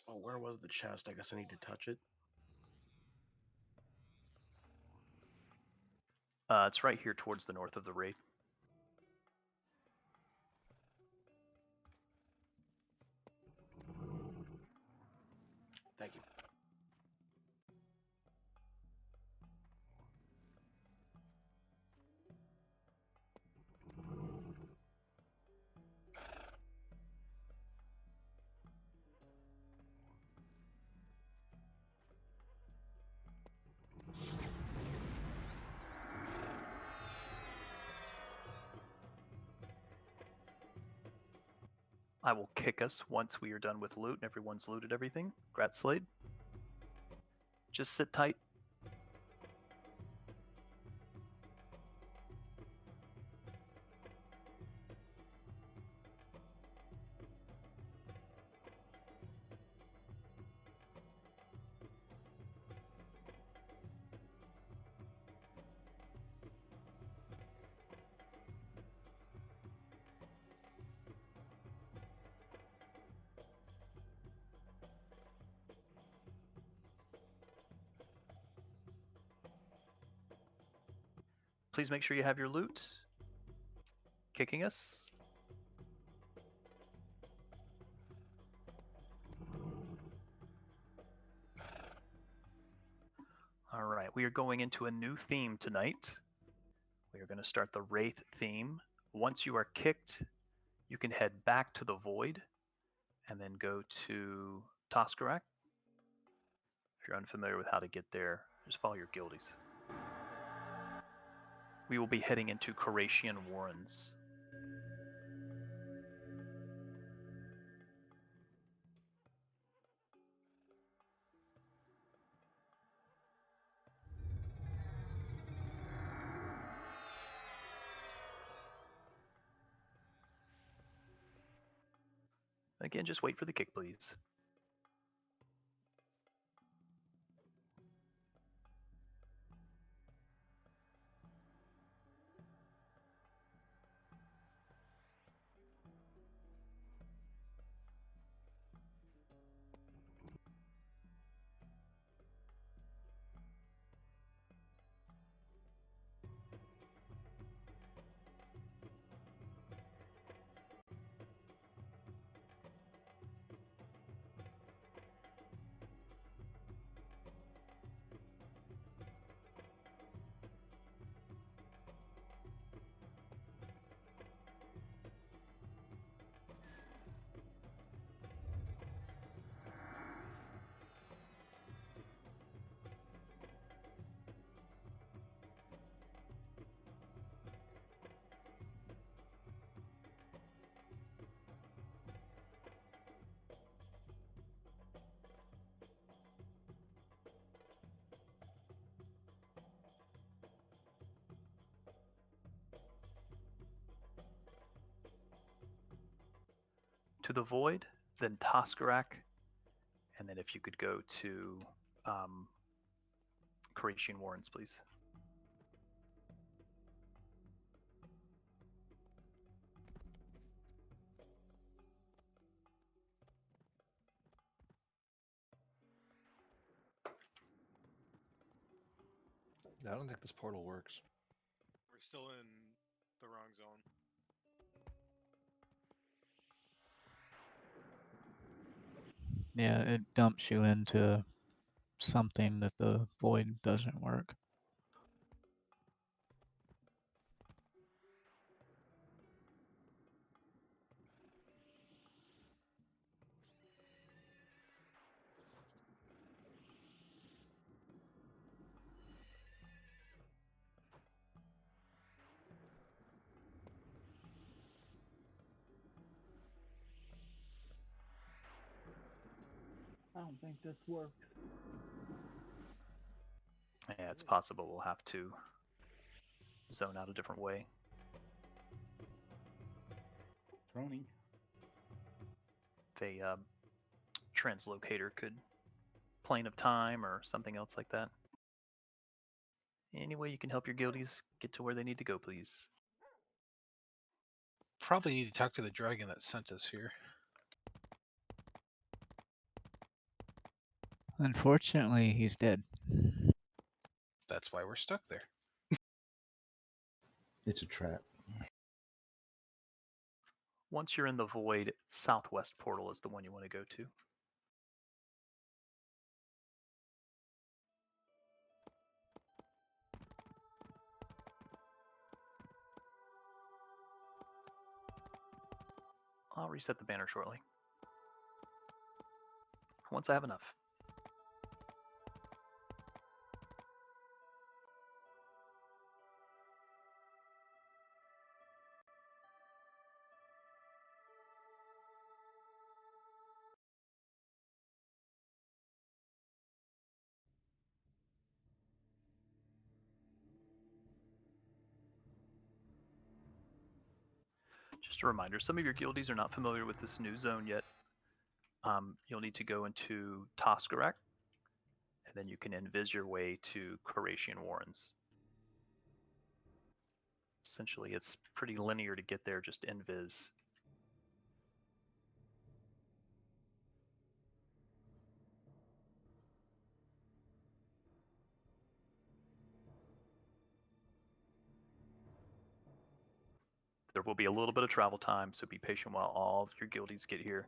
Oh, where was the chest? I guess I need to touch it. It's right here towards the north of the raid. Thank you. I will kick us once we are done with loot and everyone's looted everything. Grat Slade. Just sit tight. Please make sure you have your loot. Kicking us. All right, we are going into a new theme tonight. We are going to start the Wraith theme. Once you are kicked, you can head back to the Void and then go to Toskarak. If you're unfamiliar with how to get there, just follow your guildies. We will be heading into Koratian Warrens. Again, just wait for the kick, please. to the Void, then Toskarak, and then if you could go to Croatian Warrens, please. I don't think this portal works. We're still in the wrong zone. Yeah, it dumps you into something that the void doesn't work. I don't think this works. Yeah, it's possible we'll have to zone out a different way. Droning. If a translocator could plane of time or something else like that. Any way you can help your guildies get to where they need to go, please. Probably need to talk to the dragon that sent us here. Unfortunately, he's dead. That's why we're stuck there. It's a trap. Once you're in the void, southwest portal is the one you want to go to. I'll reset the banner shortly. Once I have enough. Just a reminder, some of your guildies are not familiar with this new zone yet. You'll need to go into Toskarak, and then you can invis your way to Croatian Warrens. Essentially, it's pretty linear to get there, just invis. There will be a little bit of travel time, so be patient while all your guildies get here.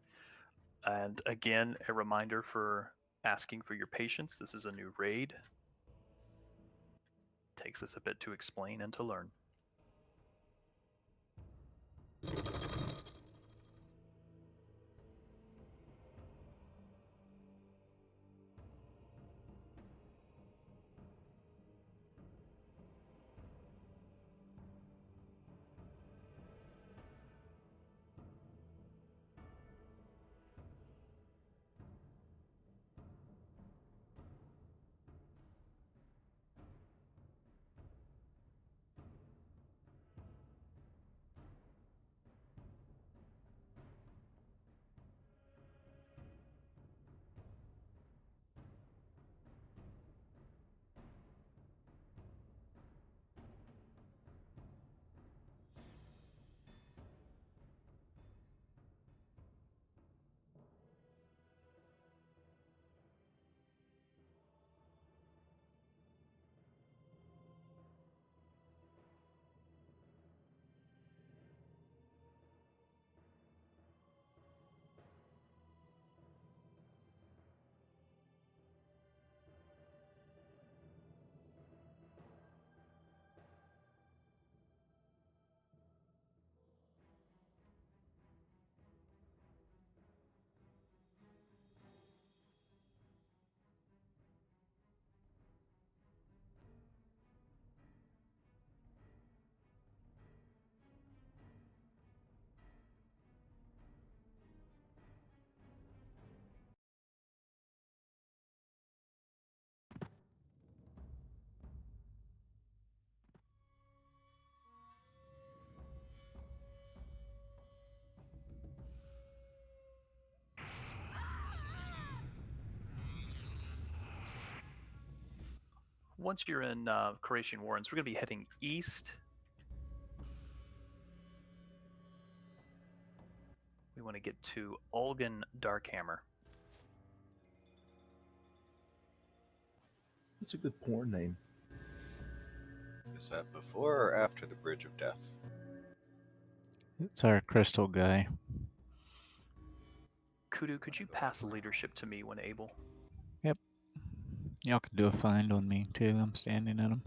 And again, a reminder for asking for your patience. This is a new raid. Takes us a bit to explain and to learn. once you're in Croatian Warrens, we're going to be heading east. We want to get to Olgan Darkhammer. That's a good porn name. Is that before or after the Bridge of Death? It's our crystal guy. Kudu, could you pass leadership to me when able? Yep. Y'all can do a find on me too. I'm standing at him.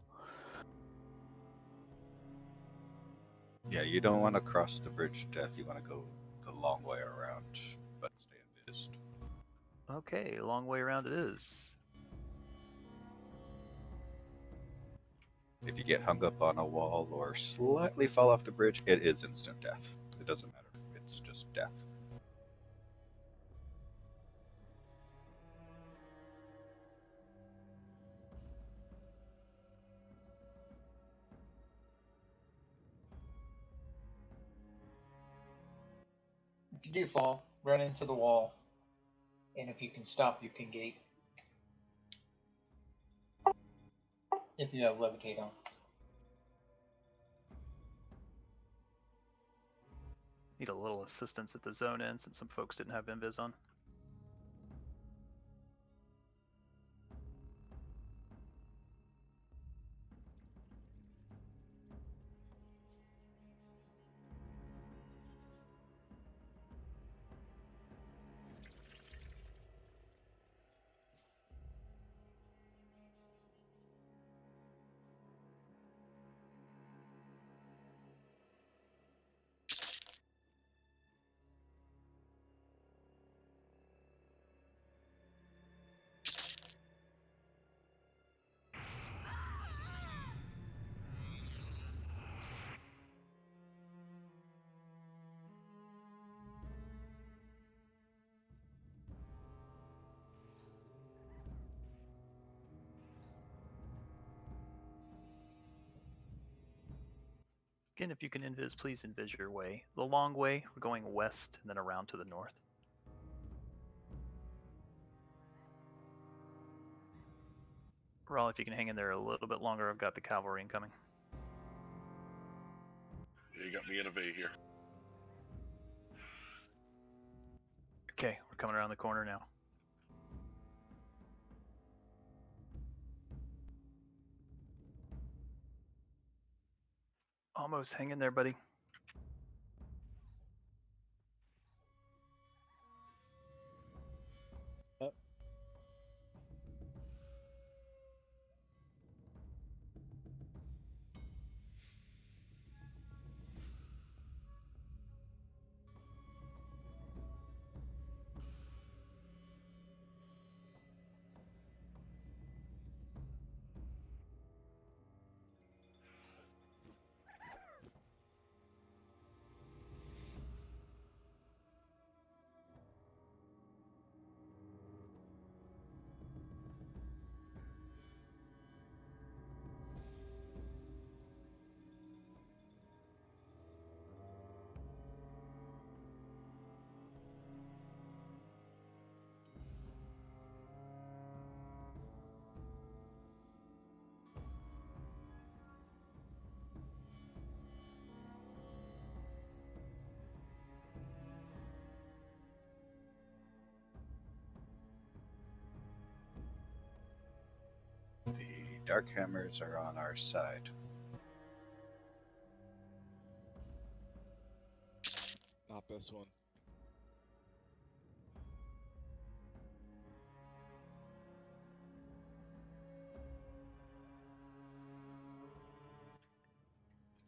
Yeah, you don't want to cross the Bridge of Death. You want to go the long way around, but stay invised. Okay, a long way around it is. If you get hung up on a wall or slightly fall off the bridge, it is instant death. It doesn't matter. It's just death. If you do fall, run into the wall, and if you can stop, you can gate. If you have levitate on. Need a little assistance at the zone end since some folks didn't have invis on. Again, if you can invis, please invis your way. The long way, we're going west and then around to the north. Rawl, if you can hang in there a little bit longer, I've got the cavalry incoming. Yeah, you got me in a V here. Okay, we're coming around the corner now. Almost, hang in there, buddy. The Dark Hammers are on our side. Not this one.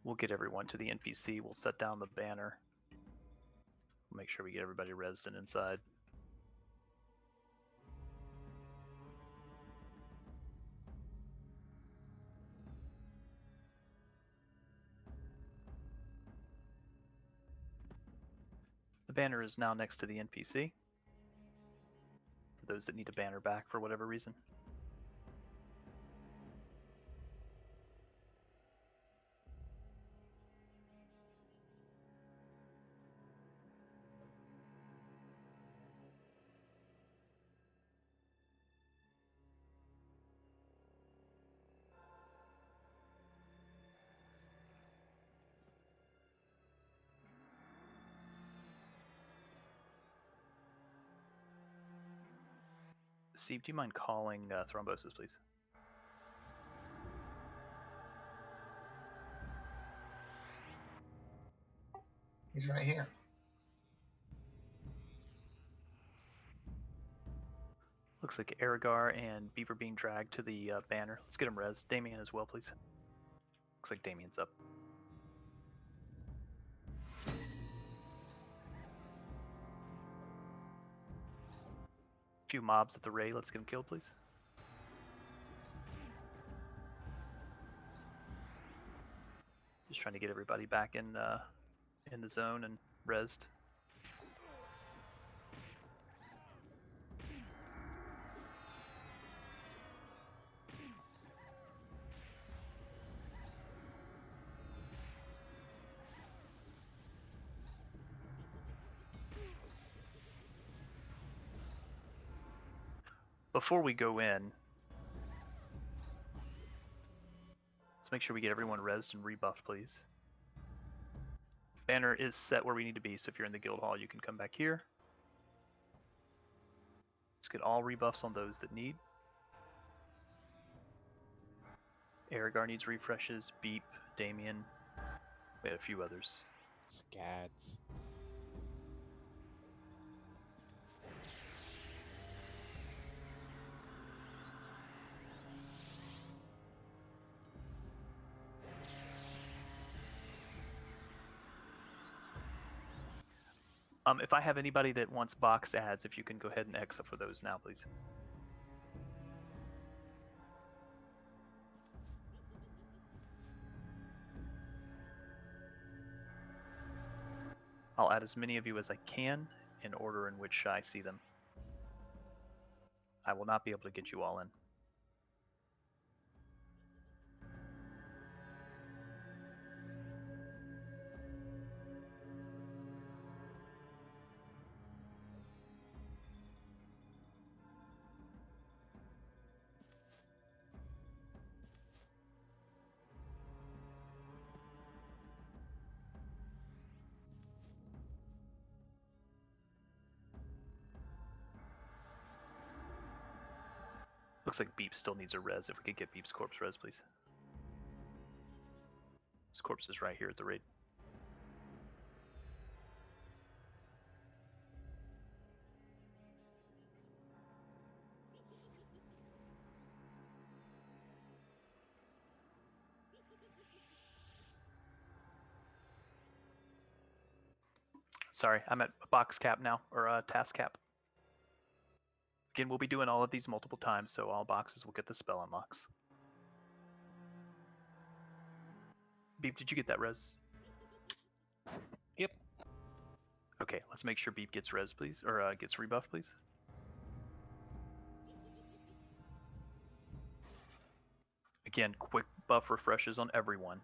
We'll get everyone to the NPC. We'll set down the banner. We'll make sure we get everybody rezzed and inside. The banner is now next to the NPC. For those that need a banner back for whatever reason. Steve, do you mind calling thrombosis, please? He's right here. Looks like Aragar and Beaver being dragged to the banner. Let's get him res. Damien as well, please. Looks like Damien's up. Few mobs at the Ray. Let's get him killed, please. Just trying to get everybody back in the zone and resed. Before we go in, let's make sure we get everyone rezzed and rebuffed, please. Banner is set where we need to be, so if you're in the guild hall, you can come back here. Let's get all rebuffs on those that need. Aragar needs refreshes, Beep, Damien, we had a few others. Scads. If I have anybody that wants box ads, if you can go ahead and X up for those now, please. I'll add as many of you as I can in order in which I see them. I will not be able to get you all in. Looks like Beep still needs a res. If we could get Beep's corpse res, please. His corpse is right here at the raid. Sorry, I'm at box cap now, or task cap. Again, we'll be doing all of these multiple times, so all boxes will get the spell unlocks. Beep, did you get that res? Yep. Okay, let's make sure Beep gets res, please, or gets rebuff, please. Again, quick buff refreshes on everyone.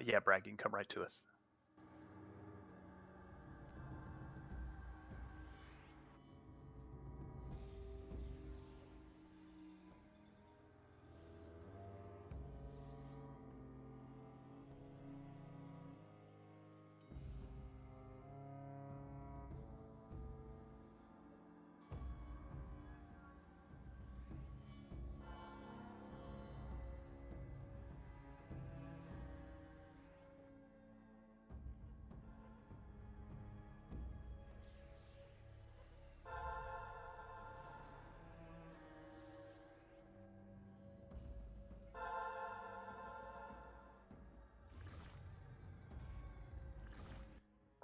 Yeah, Bragg, you can come right to us.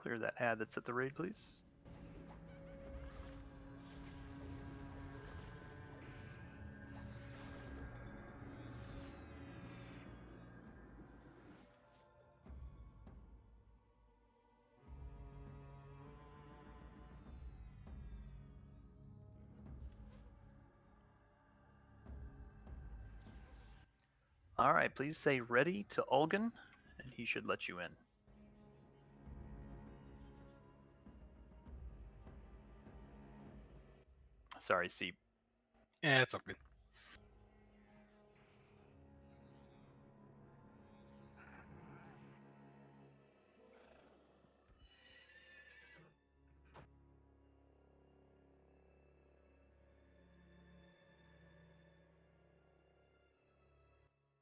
Clear that ad that's at the raid, please. All right, please say ready to Ulgan, and he should let you in. Sorry, Seep. Yeah, it's okay.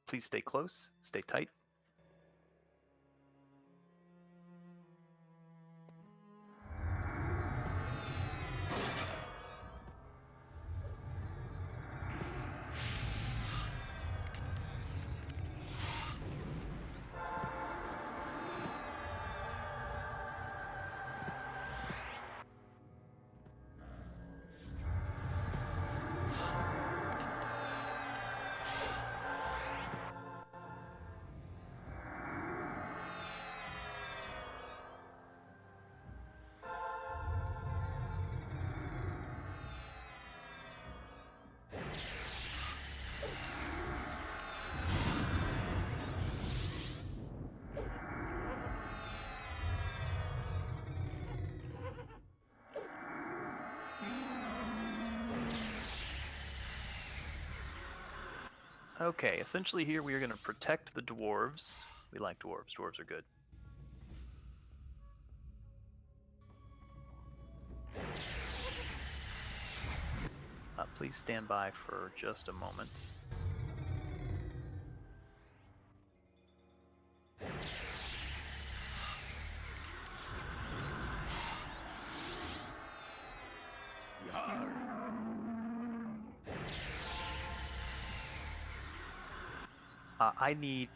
Please stay close, stay tight. Okay, essentially here we are going to protect the dwarves. We like dwarves. Dwarves are good. Please stand by for just a moment. I need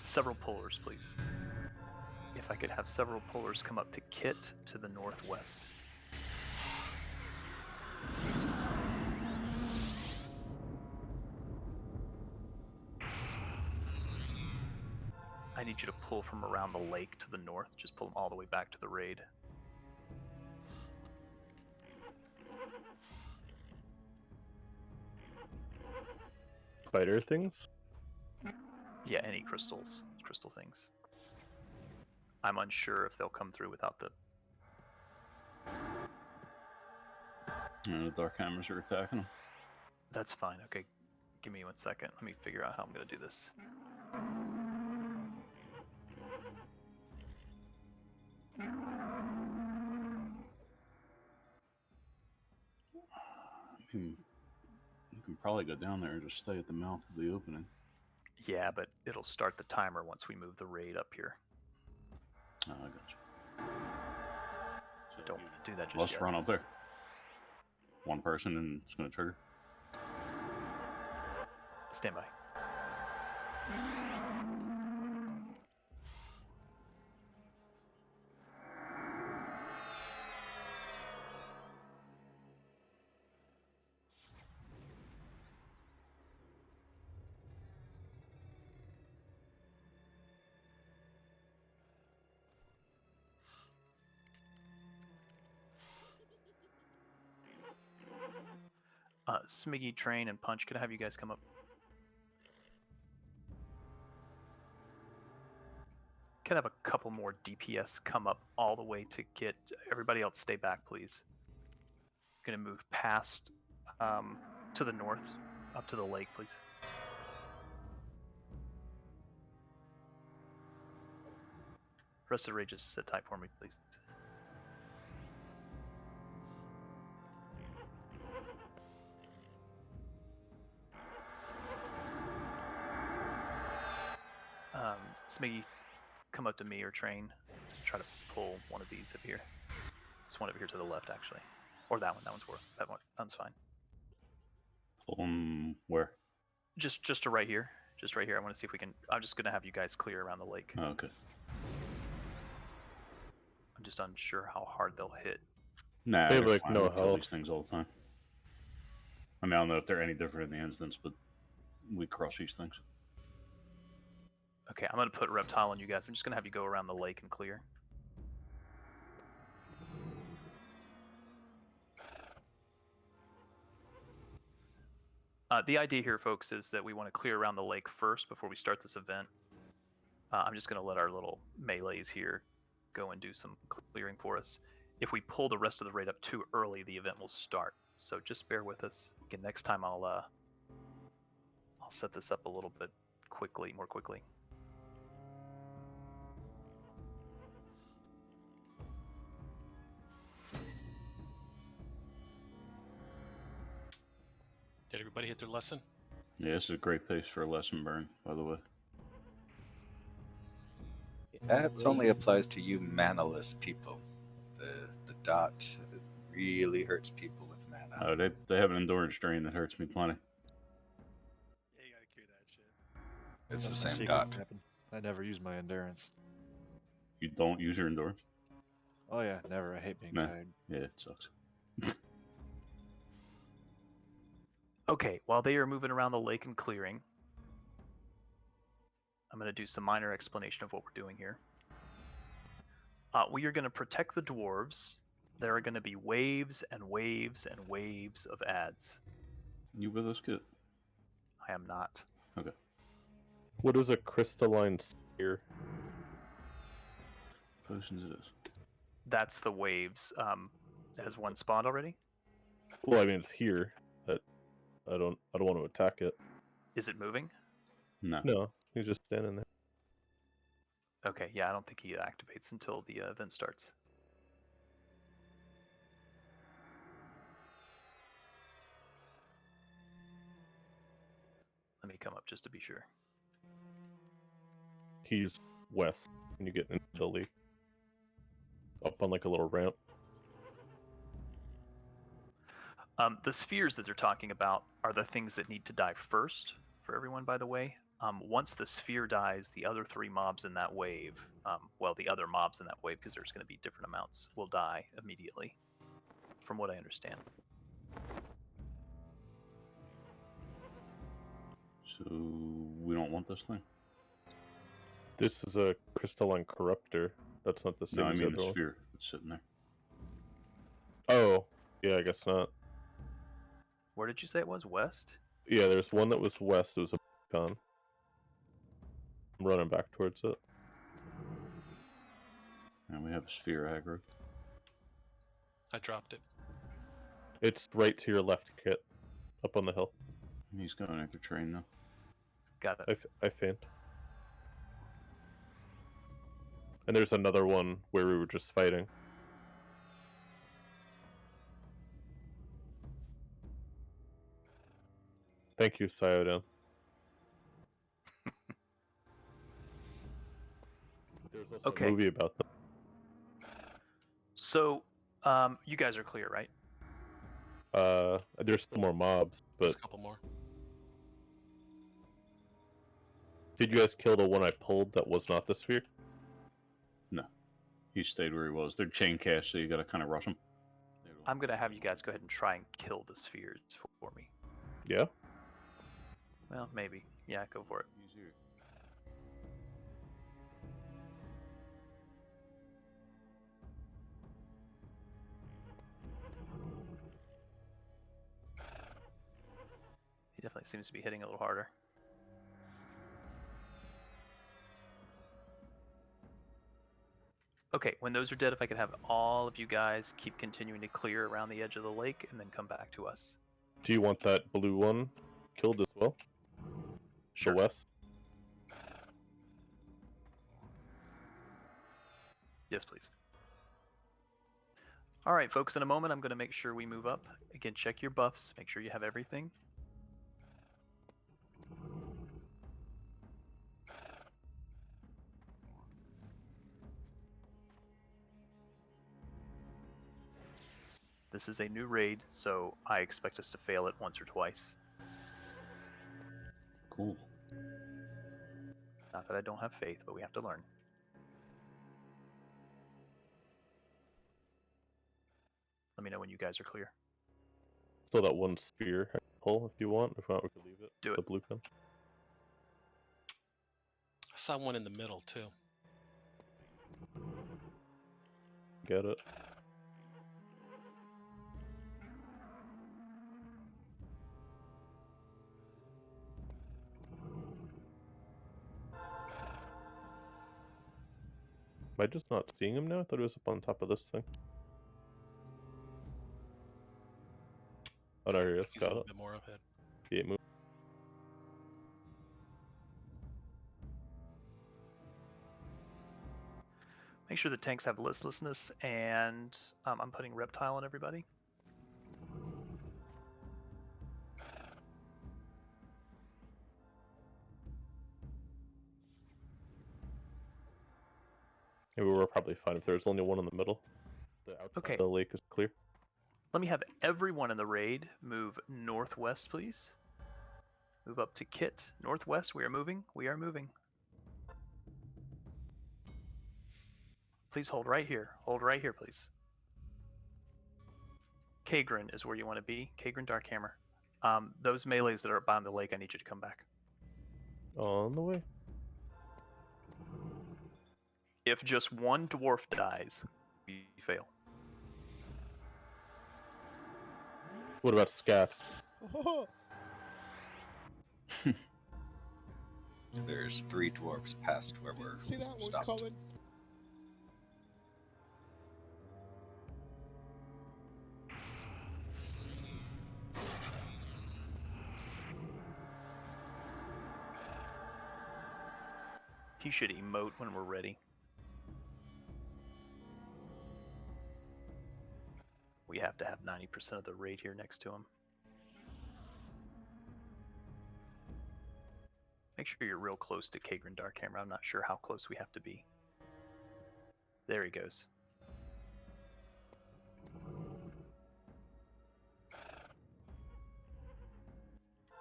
several pullers, please. If I could have several pullers come up to Kit to the northwest. I need you to pull from around the lake to the north. Just pull them all the way back to the raid. Spider things? Yeah, any crystal things. I'm unsure if they'll come through without the... The dark hammers are attacking them. That's fine. Okay, give me 1 second. Let me figure out how I'm going to do this. You can probably go down there and just stay at the mouth of the opening. Yeah, but it'll start the timer once we move the raid up here. Oh, I got you. So don't do that just Let's yet. run up there. One person and it's going to trigger. Stand by. Smiggy, Train, and Punch, could I have you guys come up? Could I have a couple more DPS come up all the way to get everybody else stay back, please. Gonna move past to the north, up to the lake, please. Rest of the raid, just sit tight for me, please. Smiggy, come up to me or Train. Try to pull one of these up here. This one over here to the left, actually, or that one. That one's worth. That one's fine. Pull them where? Just to right here. Just right here. I want to see if we can. I'm just gonna have you guys clear around the lake. Okay. I'm just unsure how hard they'll hit. Nah, They have, they're like, fine. no We kill health. these things all the time. I mean, I don't know if they're any different in the instance, but we crush these things. Okay, I'm gonna put reptile on you guys. I'm just gonna have you go around the lake and clear. The idea here, folks, is that we want to clear around the lake first before we start this event. I'm just going to let our little melees here go and do some clearing for us. If we pull the rest of the raid up too early, the event will start. So just bear with us. Again, next time I'll set this up a little bit more quickly. Did everybody hit their lesson? Yeah, this is a great place for a lesson burn, by the way. That only applies to you manaless people. The dot really hurts people with mana. Oh, they have an endurance drain that hurts me plenty. Yeah, you gotta clear that shit. It's the That's same secret dot. weapon. I never use my endurance. You don't use your endurance? Oh yeah, never. I hate being tired. Yeah, it sucks. Okay, while they are moving around the lake and clearing, I'm going to do some minor explanation of what we're doing here. We are going to protect the dwarves. There are going to be waves and waves and waves of ads. You with us, Kit? I am not. Okay. What is a crystalline sphere? Potions it is. That's the waves. Has one spawned already? Well, I mean it's here. But I don't want to attack it. Is it moving? No. No, he's just standing there. Okay, yeah, I don't think he activates until the event starts. Let me come up just to be sure. He's west when you get into the lake. Up on like a little ramp. The spheres that they're talking about are the things that need to die first for everyone, by the way. Once the sphere dies, the other three mobs in that wave, the other mobs in that wave, because there's going to be different amounts, will die immediately, from what I understand. So we don't want this thing? This is a crystalline corruptor. That's not the same No, I as mean the the other one. sphere that's sitting there. Oh, yeah, I guess not. Where did you say it was? West? Yeah, there's one that was west. It was a con. I'm running back towards it. And we have a sphere aggro. I dropped it. It's right to your left, Kit. Up on the hill. He's going after train now. Got it. I faint. And there's another one where we were just fighting. Thank you, Syodan. There's also a movie about them. So, you guys are clear, right? There's still more mobs, but There's a couple more. Did you guys kill the one I pulled that was not the sphere? No. He stayed where he was. They're chain cash, so you gotta kind of rush them. I'm going to have you guys go ahead and try and kill the spheres for me. Yeah? Well, maybe. Yeah, go for it. Easier. He definitely seems to be hitting a little harder. Okay, when those are dead, if I could have all of you guys keep continuing to clear around the edge of the lake and then come back to us. Do you want that blue one killed as well? Sure. The west? Yes, please. All right, folks, in a moment, I'm going to make sure we move up. Again, check your buffs. Make sure you have everything. This is a new raid, so I expect us to fail it once or twice. Cool. Not that I don't have faith, but we have to learn. Let me know when you guys are clear. Still that one sphere I can pull if you want. If not, we could leave it. Do it. The blue gun. I saw one in the middle too. Get it. Am I just not seeing him now? I thought he was up on top of this thing. Oh, no, here he is. He's a Got little it. bit more ahead. Yeah, move. Make sure the tanks have listlessness, and I'm putting reptile on everybody. Yeah, we were probably fine if there's only one in the middle. The outside of the lake is clear. Let me have everyone in the raid move northwest, please. Move up to Kit. Northwest, we are moving. We are moving. Please hold right here. Hold right here, please. Kagrin is where you want to be. Kagrin Darkhammer. Those melees that are behind the lake, I need you to come back. On the way. If just one dwarf dies, we fail. What about Scats? There's 3 dwarves past where we're See that one stopped. coming? He should emote when we're ready. We have to have 90% of the raid here next to him. Make sure you're real close to Kagrin Darkhammer. I'm not sure how close we have to be. There he goes.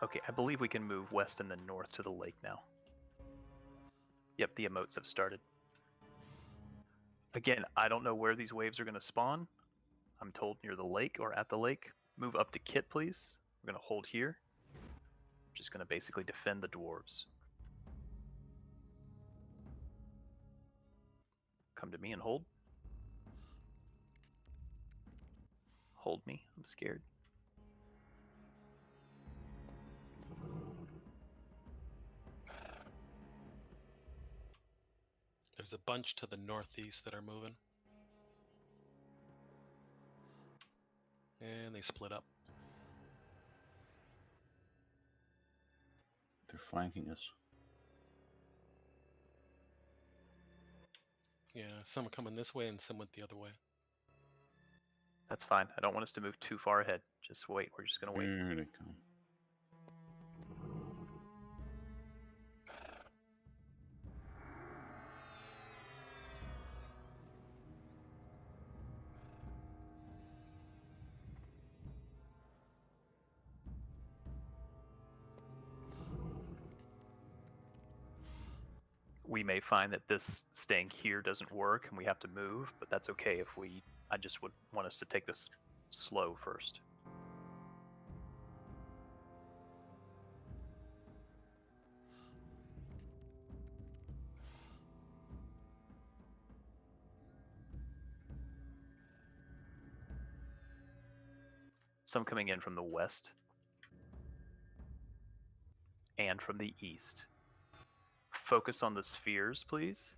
Okay, I believe we can move west and then north to the lake now. Yep, the emotes have started. Again, I don't know where these waves are going to spawn. I'm told near the lake or at the lake. Move up to Kit, please. We're going to hold here. Just going to basically defend the dwarves. Come to me and hold. Hold me. I'm scared. There's a bunch to the northeast that are moving. And they split up. They're flanking us. Yeah, some are coming this way and some went the other way. That's fine. I don't want us to move too far ahead. Just wait. We're just going to wait. Here they come. We may find that this staying here doesn't work and we have to move, but that's okay if we... I just would want us to take this slow first. Some coming in from the west and from the east. Focus on the spheres, please.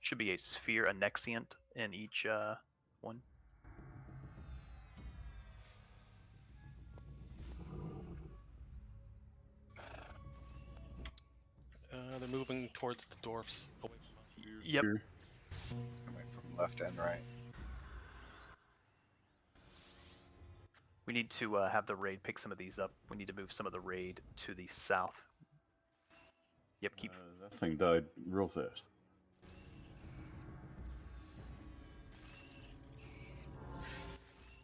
Should be a sphere, a Nexient in each one. They're moving towards the dwarfs. Away from us. Yep. Coming from left and right. We need to have the raid pick some of these up. We need to move some of the raid to the south. Yep, keep... That thing died real fast.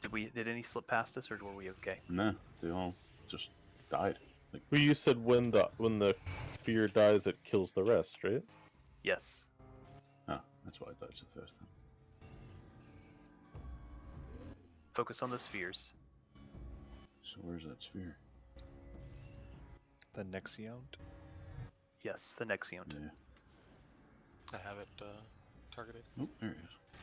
Did any slip past us, or were we okay? No, they all just died. Like, Well, you said when the sphere dies, it kills the rest, right? Yes. ah, that's why I died so fast then. Focus on the spheres. So where's that sphere? The Nexiont? Yes, the Nexiont. Yeah. I have it targeted. Oh, there it is.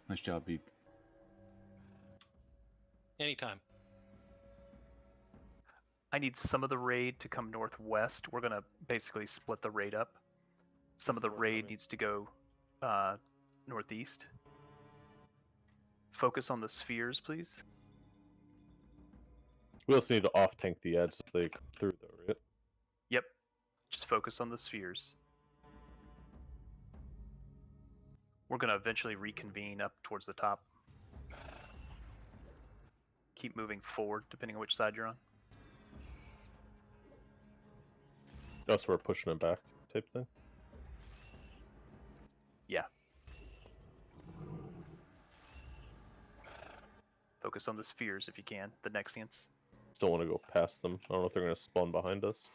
Nice job, Beep. Anytime. I need some of the raid to come northwest. We're gonna basically split the raid up. Some of the raid needs to go northeast. Focus on the spheres, please. We also need to off tank the edge so they come through, though, right? Yep. Just focus on the spheres. We're gonna eventually reconvene up towards the top. Keep moving forward, depending on which side you're on. Oh, so we're pushing it back, type thing. Yeah. Focus on the spheres if you can, the Nexiants. Don't want to go past them. I don't know if they're going to spawn behind us.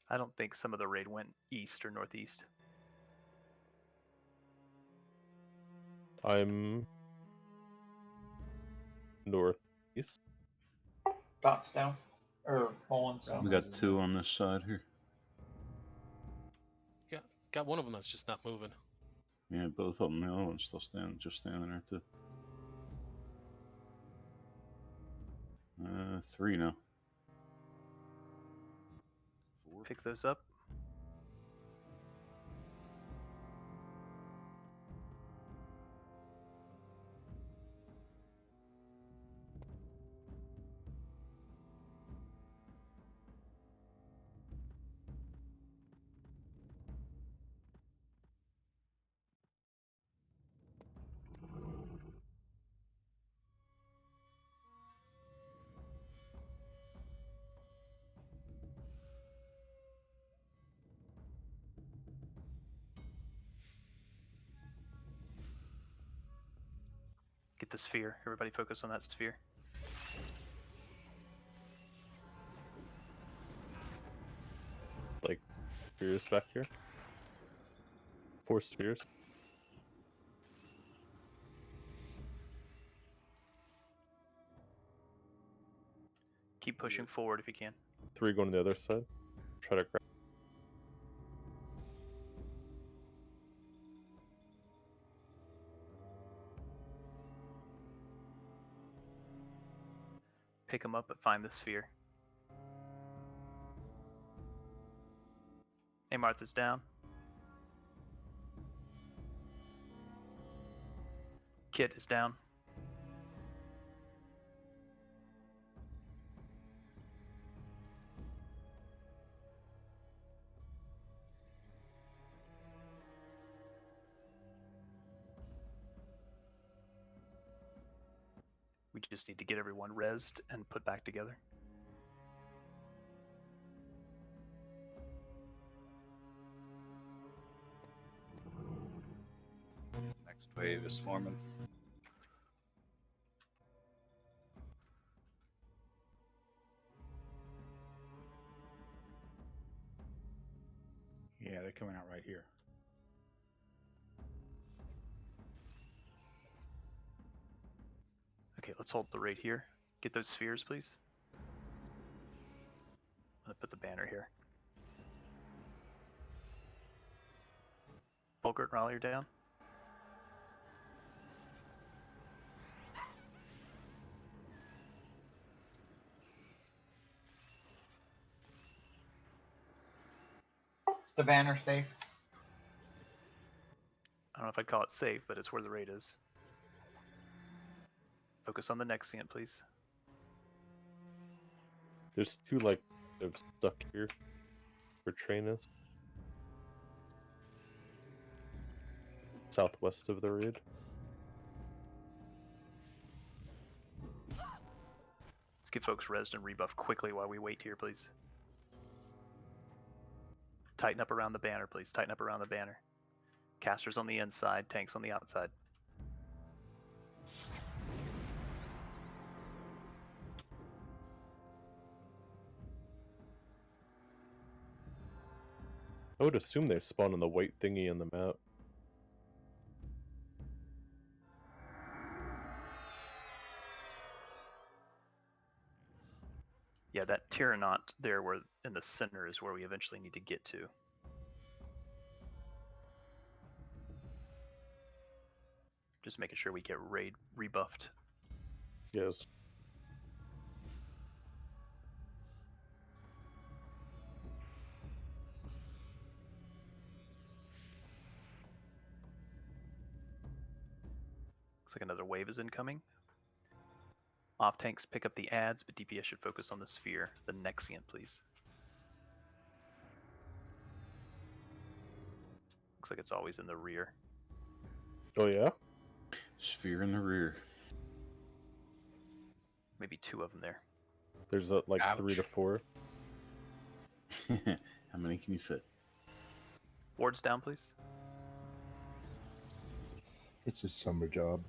I don't think some of the raid went east or northeast. I'm northeast. Dots down. Or Mullins down. We got 2 on this side here. Got one of them that's just not moving. Yeah, both of them. The other one's still standing there too. 3 now. 4. Pick those up. Get the sphere. Everybody focus on that sphere. Like, spheres back here. 4 spheres. Keep pushing forward if you can. 3 going to the other side. Try to grab. Pick them up, but find the sphere. Hey, Martha's down. Kit is down. We just need to get everyone rezzed and put back together. Next wave is forming. Yeah, they're coming out right here. Okay, let's hold the raid here. Get those spheres, please. I'm gonna put the banner here. Bulgert and Raleigh are down. Is the banner safe? I don't know if I'd call it safe, but it's where the raid is. Focus on the Nexiant, please. There's 2 like stuck here for trainers. Southwest of the raid. Let's get folks rezzed and rebuff quickly while we wait here, please. Tighten up around the banner, please. Tighten up around the banner. Casters on the inside, tanks on the outside. I would assume they spawn in the white thingy on the map. Yeah, that Tyranot there where in the center is where we eventually need to get to. Just making sure we get raid rebuffed. Yes. Looks like another wave is incoming. Off tanks pick up the ads, but DPS should focus on the sphere. The Nexiant, please. Looks like it's always in the rear. Oh yeah? Sphere in the rear. Maybe 2 of them there. There's like 3 to 4. How many can you fit? Wards down, please. It's a summer job.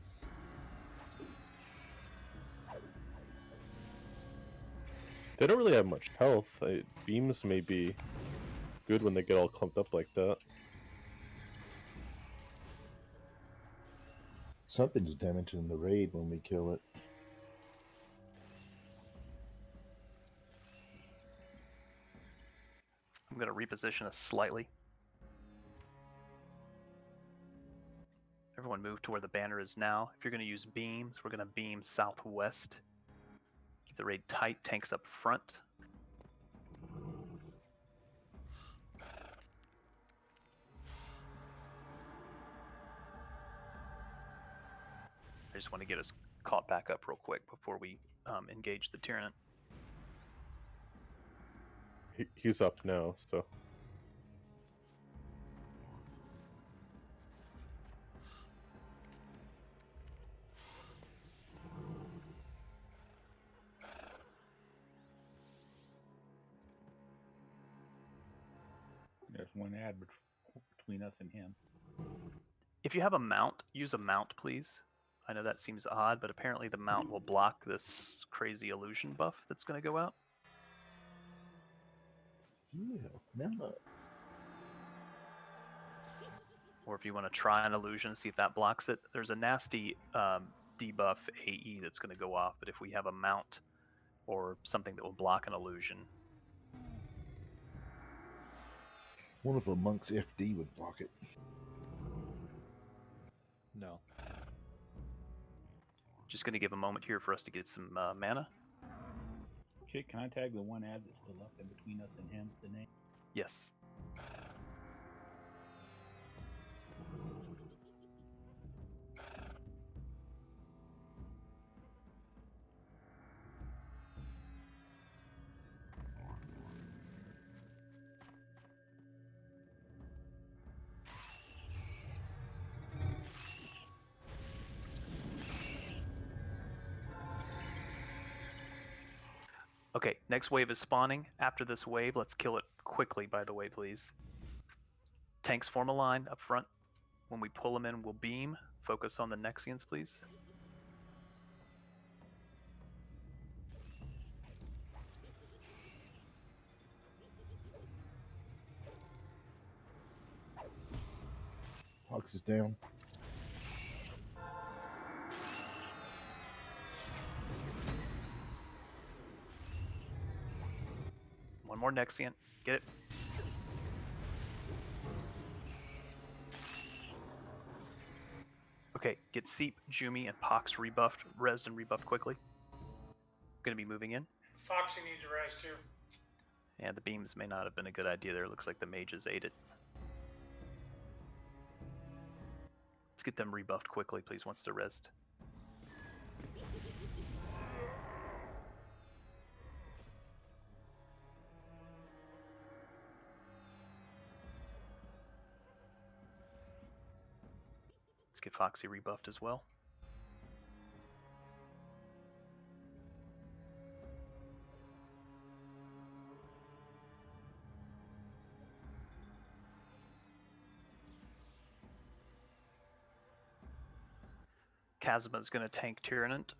They don't really have much health. Beams may be good when they get all clumped up like that. Something's damaging the raid when we kill it. I'm going to reposition us slightly. Everyone move to where the banner is now. If you're going to use beams, we're going to beam southwest. Keep the raid tight, tanks up front. I just want to get us caught back up real quick before we engage the Tyrant. He's up now, so. There's one ad between us and him. If you have a mount, use a mount, please. I know that seems odd, but apparently the mount will block this crazy illusion buff that's going to go out. Yeah, now. Or if you want to try an illusion, see if that blocks it. There's a nasty debuff AE that's going to go off, but if we have a mount or something that will block an illusion. One of a monk's FD would block it. No. Just going to give a moment here for us to get some mana. Chick, can I tag the one ad that's still up in between us and him? The name? Yes. Okay, next wave is spawning. After this wave, let's kill it quickly, by the way, please. Tanks form a line up front. When we pull them in, we'll beam. Focus on the Nexians, please. Fox is down. One more Nexian. Get it. Okay, get Seep, Jumi, and Pox rebuffed, resed and rebuffed quickly. Gonna be moving in. Foxy needs a res too. And the beams may not have been a good idea there. Looks like the mages ate it. Let's get them rebuffed quickly, please, once they're resed. Let's get Foxy rebuffed as well. Kazuma is going to tank Tyrannant.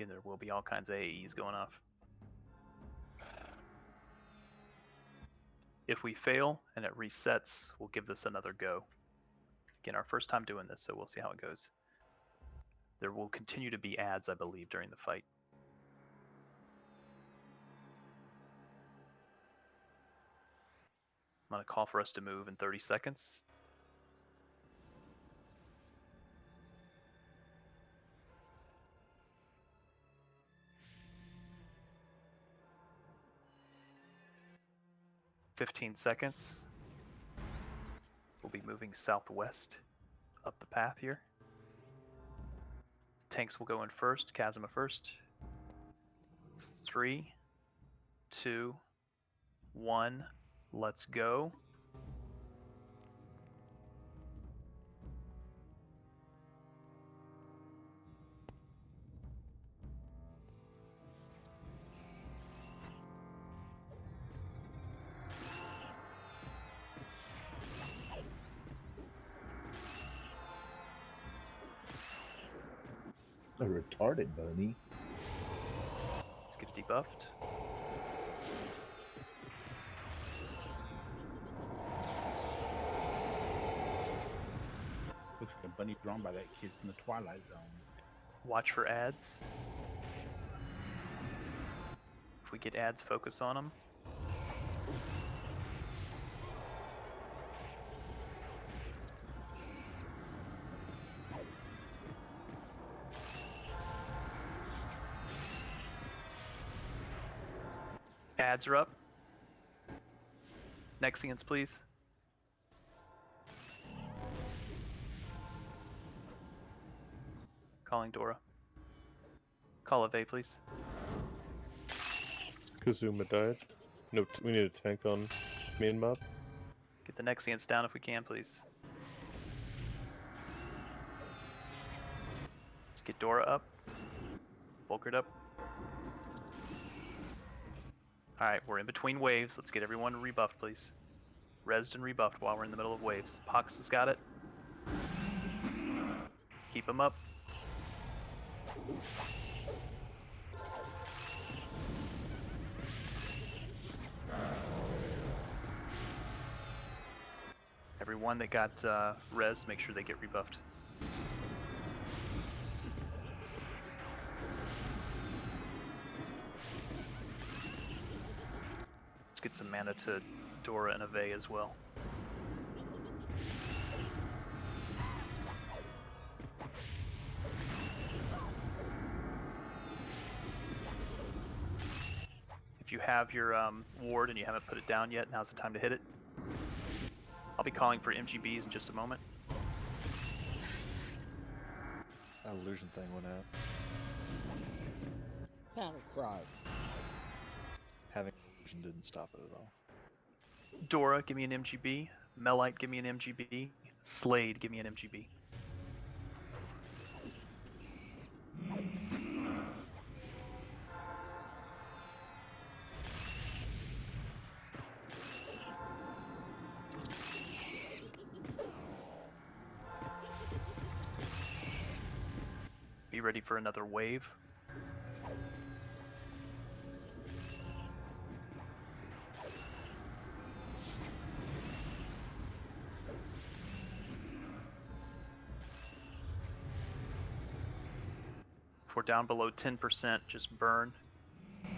Again, there will be all kinds of AEs going off. If we fail and it resets, we'll give this another go. Again, our first time doing this, so we'll see how it goes. There will continue to be ads, I believe, during the fight. I'm going to call for us to move in 30 seconds. "15 seconds. We'll be moving southwest up the path here. Tanks will go in first, Chasma first. 3, 2, 1, let's go. A retarded bunny. Let's get debuffed. Looks like a bunny drawn by that kid from the Twilight Zone. Watch for ads. If we get ads, focus on them. Ads are up. Nexians, please. Calling Dora. Call Ave, please. Kazuma died. No, we need a tank on main map. Get the Nexians down if we can, please. Let's get Dora up. Volkert up. Alright, we're in between waves. Let's get everyone rebuffed, please. Rezzed and rebuffed while we're in the middle of waves. Pox has got it. Keep him up. Everyone that got res, make sure they get rebuffed. Let's get some mana to Dora and Ave as well. If you have your ward and you haven't put it down yet, now's the time to hit it. I'll be calling for MGBs in just a moment. That illusion thing went out. Battle cry. Having illusion didn't stop it at all. Dora, give me an MGB. Melite, give me an MGB. Slade, give me an MGB. Be ready for another wave. If we're down below 10%, just burn. I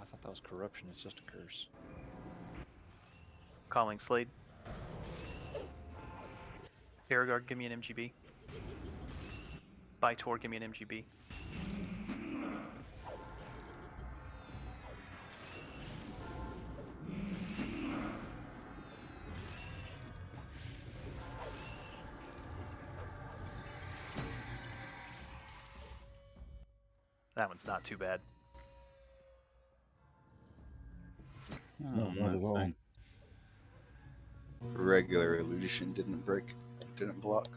thought that was corruption, it's just a curse. Calling Slade. Aragard, give me an MGB. Bytor, give me an MGB. That one's not too bad. No, not at all. Regular illusion didn't break, didn't block.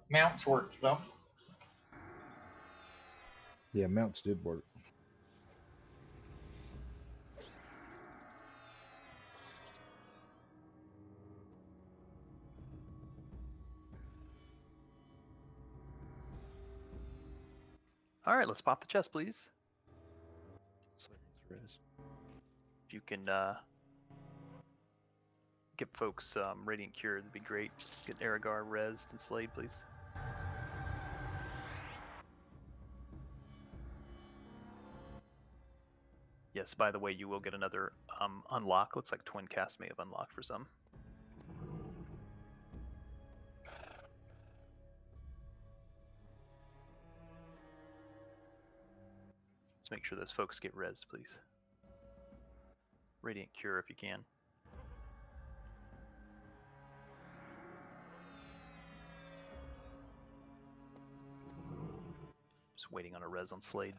Mounts worked though. Yeah, mounts did work. All right, let's pop the chest, please. Res. If you can get folks Radiant Cure, that'd be great. Just get Aragar rezzed and slayed, please. Yes, by the way, you will get another unlock. Looks like Twin Cast may have unlocked for some. Let's make sure those folks get rezzed, please. Radiant Cure if you can. Just waiting on a res on Slade.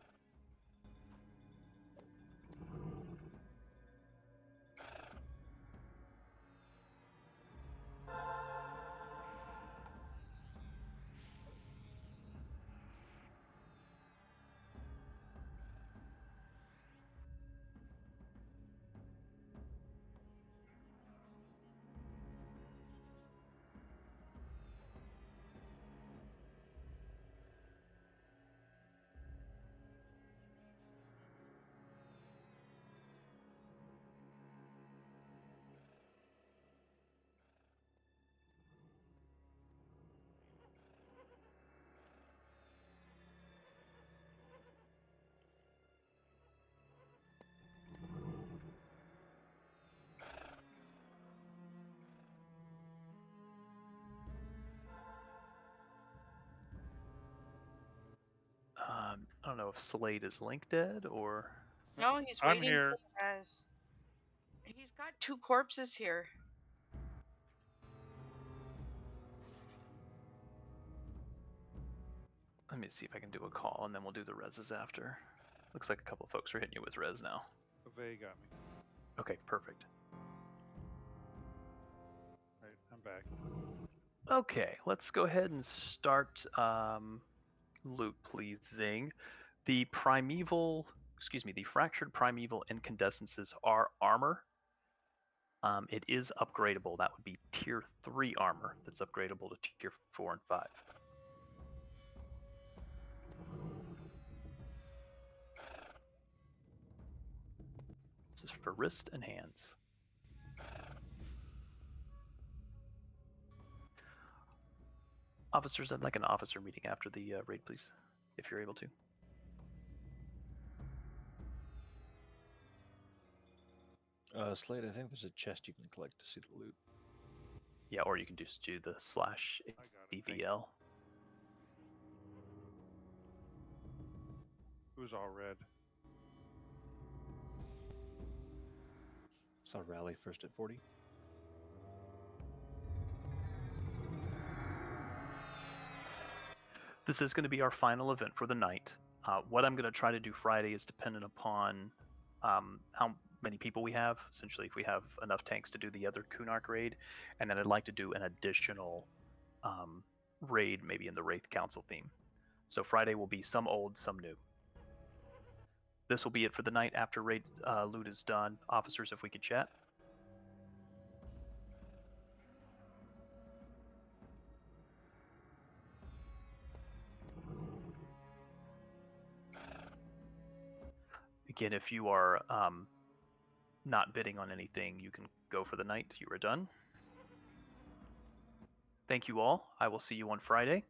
I don't know if Slade is link dead or. No, he's I'm waiting here. for the res. He's got 2 corpses here. Let me see if I can do a call and then we'll do the reses after. Looks like a couple of folks are hitting you with res now. Vey got me. Okay, perfect. Right, I'm back. Okay, let's go ahead and start loot, please, Zing. The fractured primeval incandescences are armor. It is upgradable. That would be tier 3 armor that's upgradable to tier 4 and 5. This is for wrist and hands. Officers, I'd like an officer meeting after the raid, please, if you're able to. Slade, I think there's a chest you can collect to see the loot. Yeah, or you can just do the /DVL. Who's all red? Saw rally first at 40. This is going to be our final event for the night. What I'm going to try to do Friday is dependent upon how many people we have. Essentially, if we have enough tanks to do the other Kunark raid, and then I'd like to do an additional raid, maybe in the Wraith Council theme. So Friday will be some old, some new. This will be it for the night. After raid loot is done, officers, if we could chat. Again, if you are not bidding on anything, you can go for the night. You are done. Thank you all. I will see you on Friday.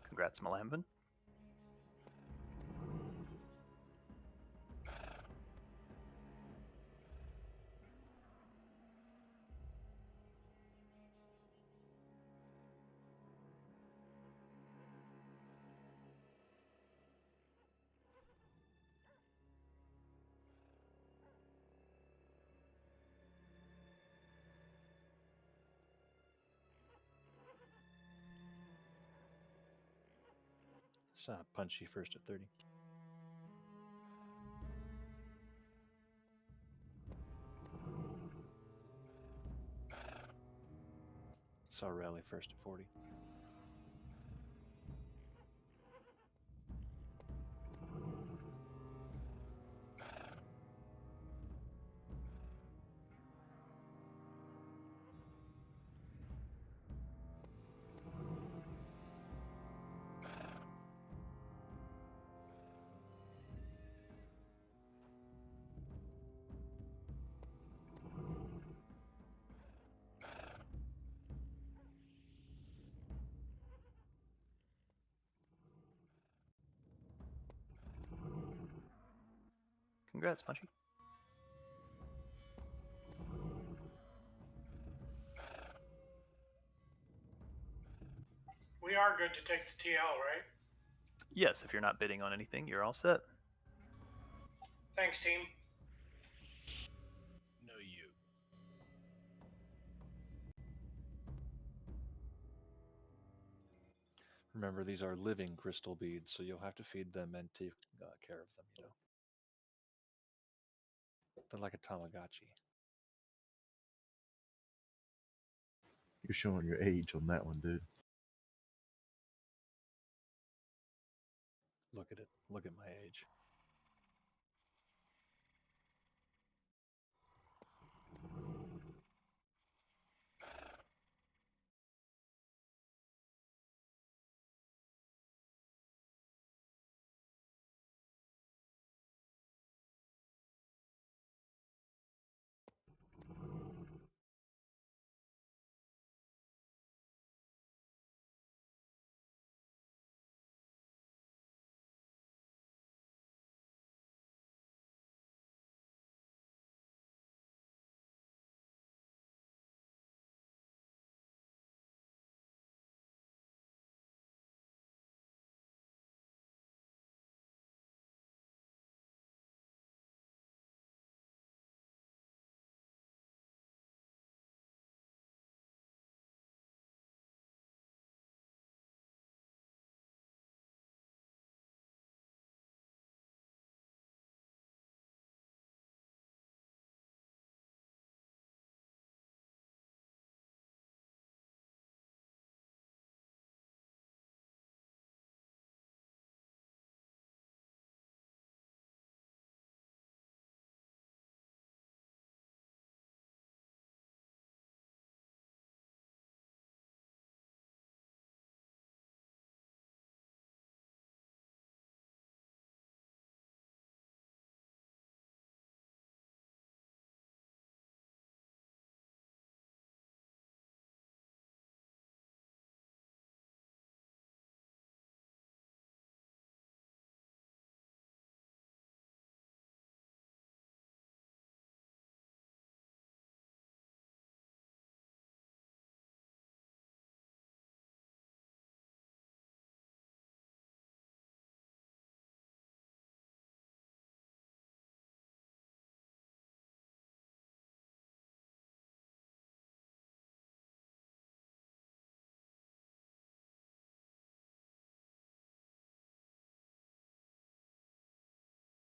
Congrats, Malambin. Saw Punchy first at 30. Saw rally first at 40. Congrats, Punchy. We are good to take the TL, right? Yes, if you're not bidding on anything, you're all set. Thanks, team. No, you. Remember, these are living crystal beads, so you'll have to feed them and take care of them, you know. They're like a Tamagotchi. You're showing your age on that one, dude. Look at it. Look at my age.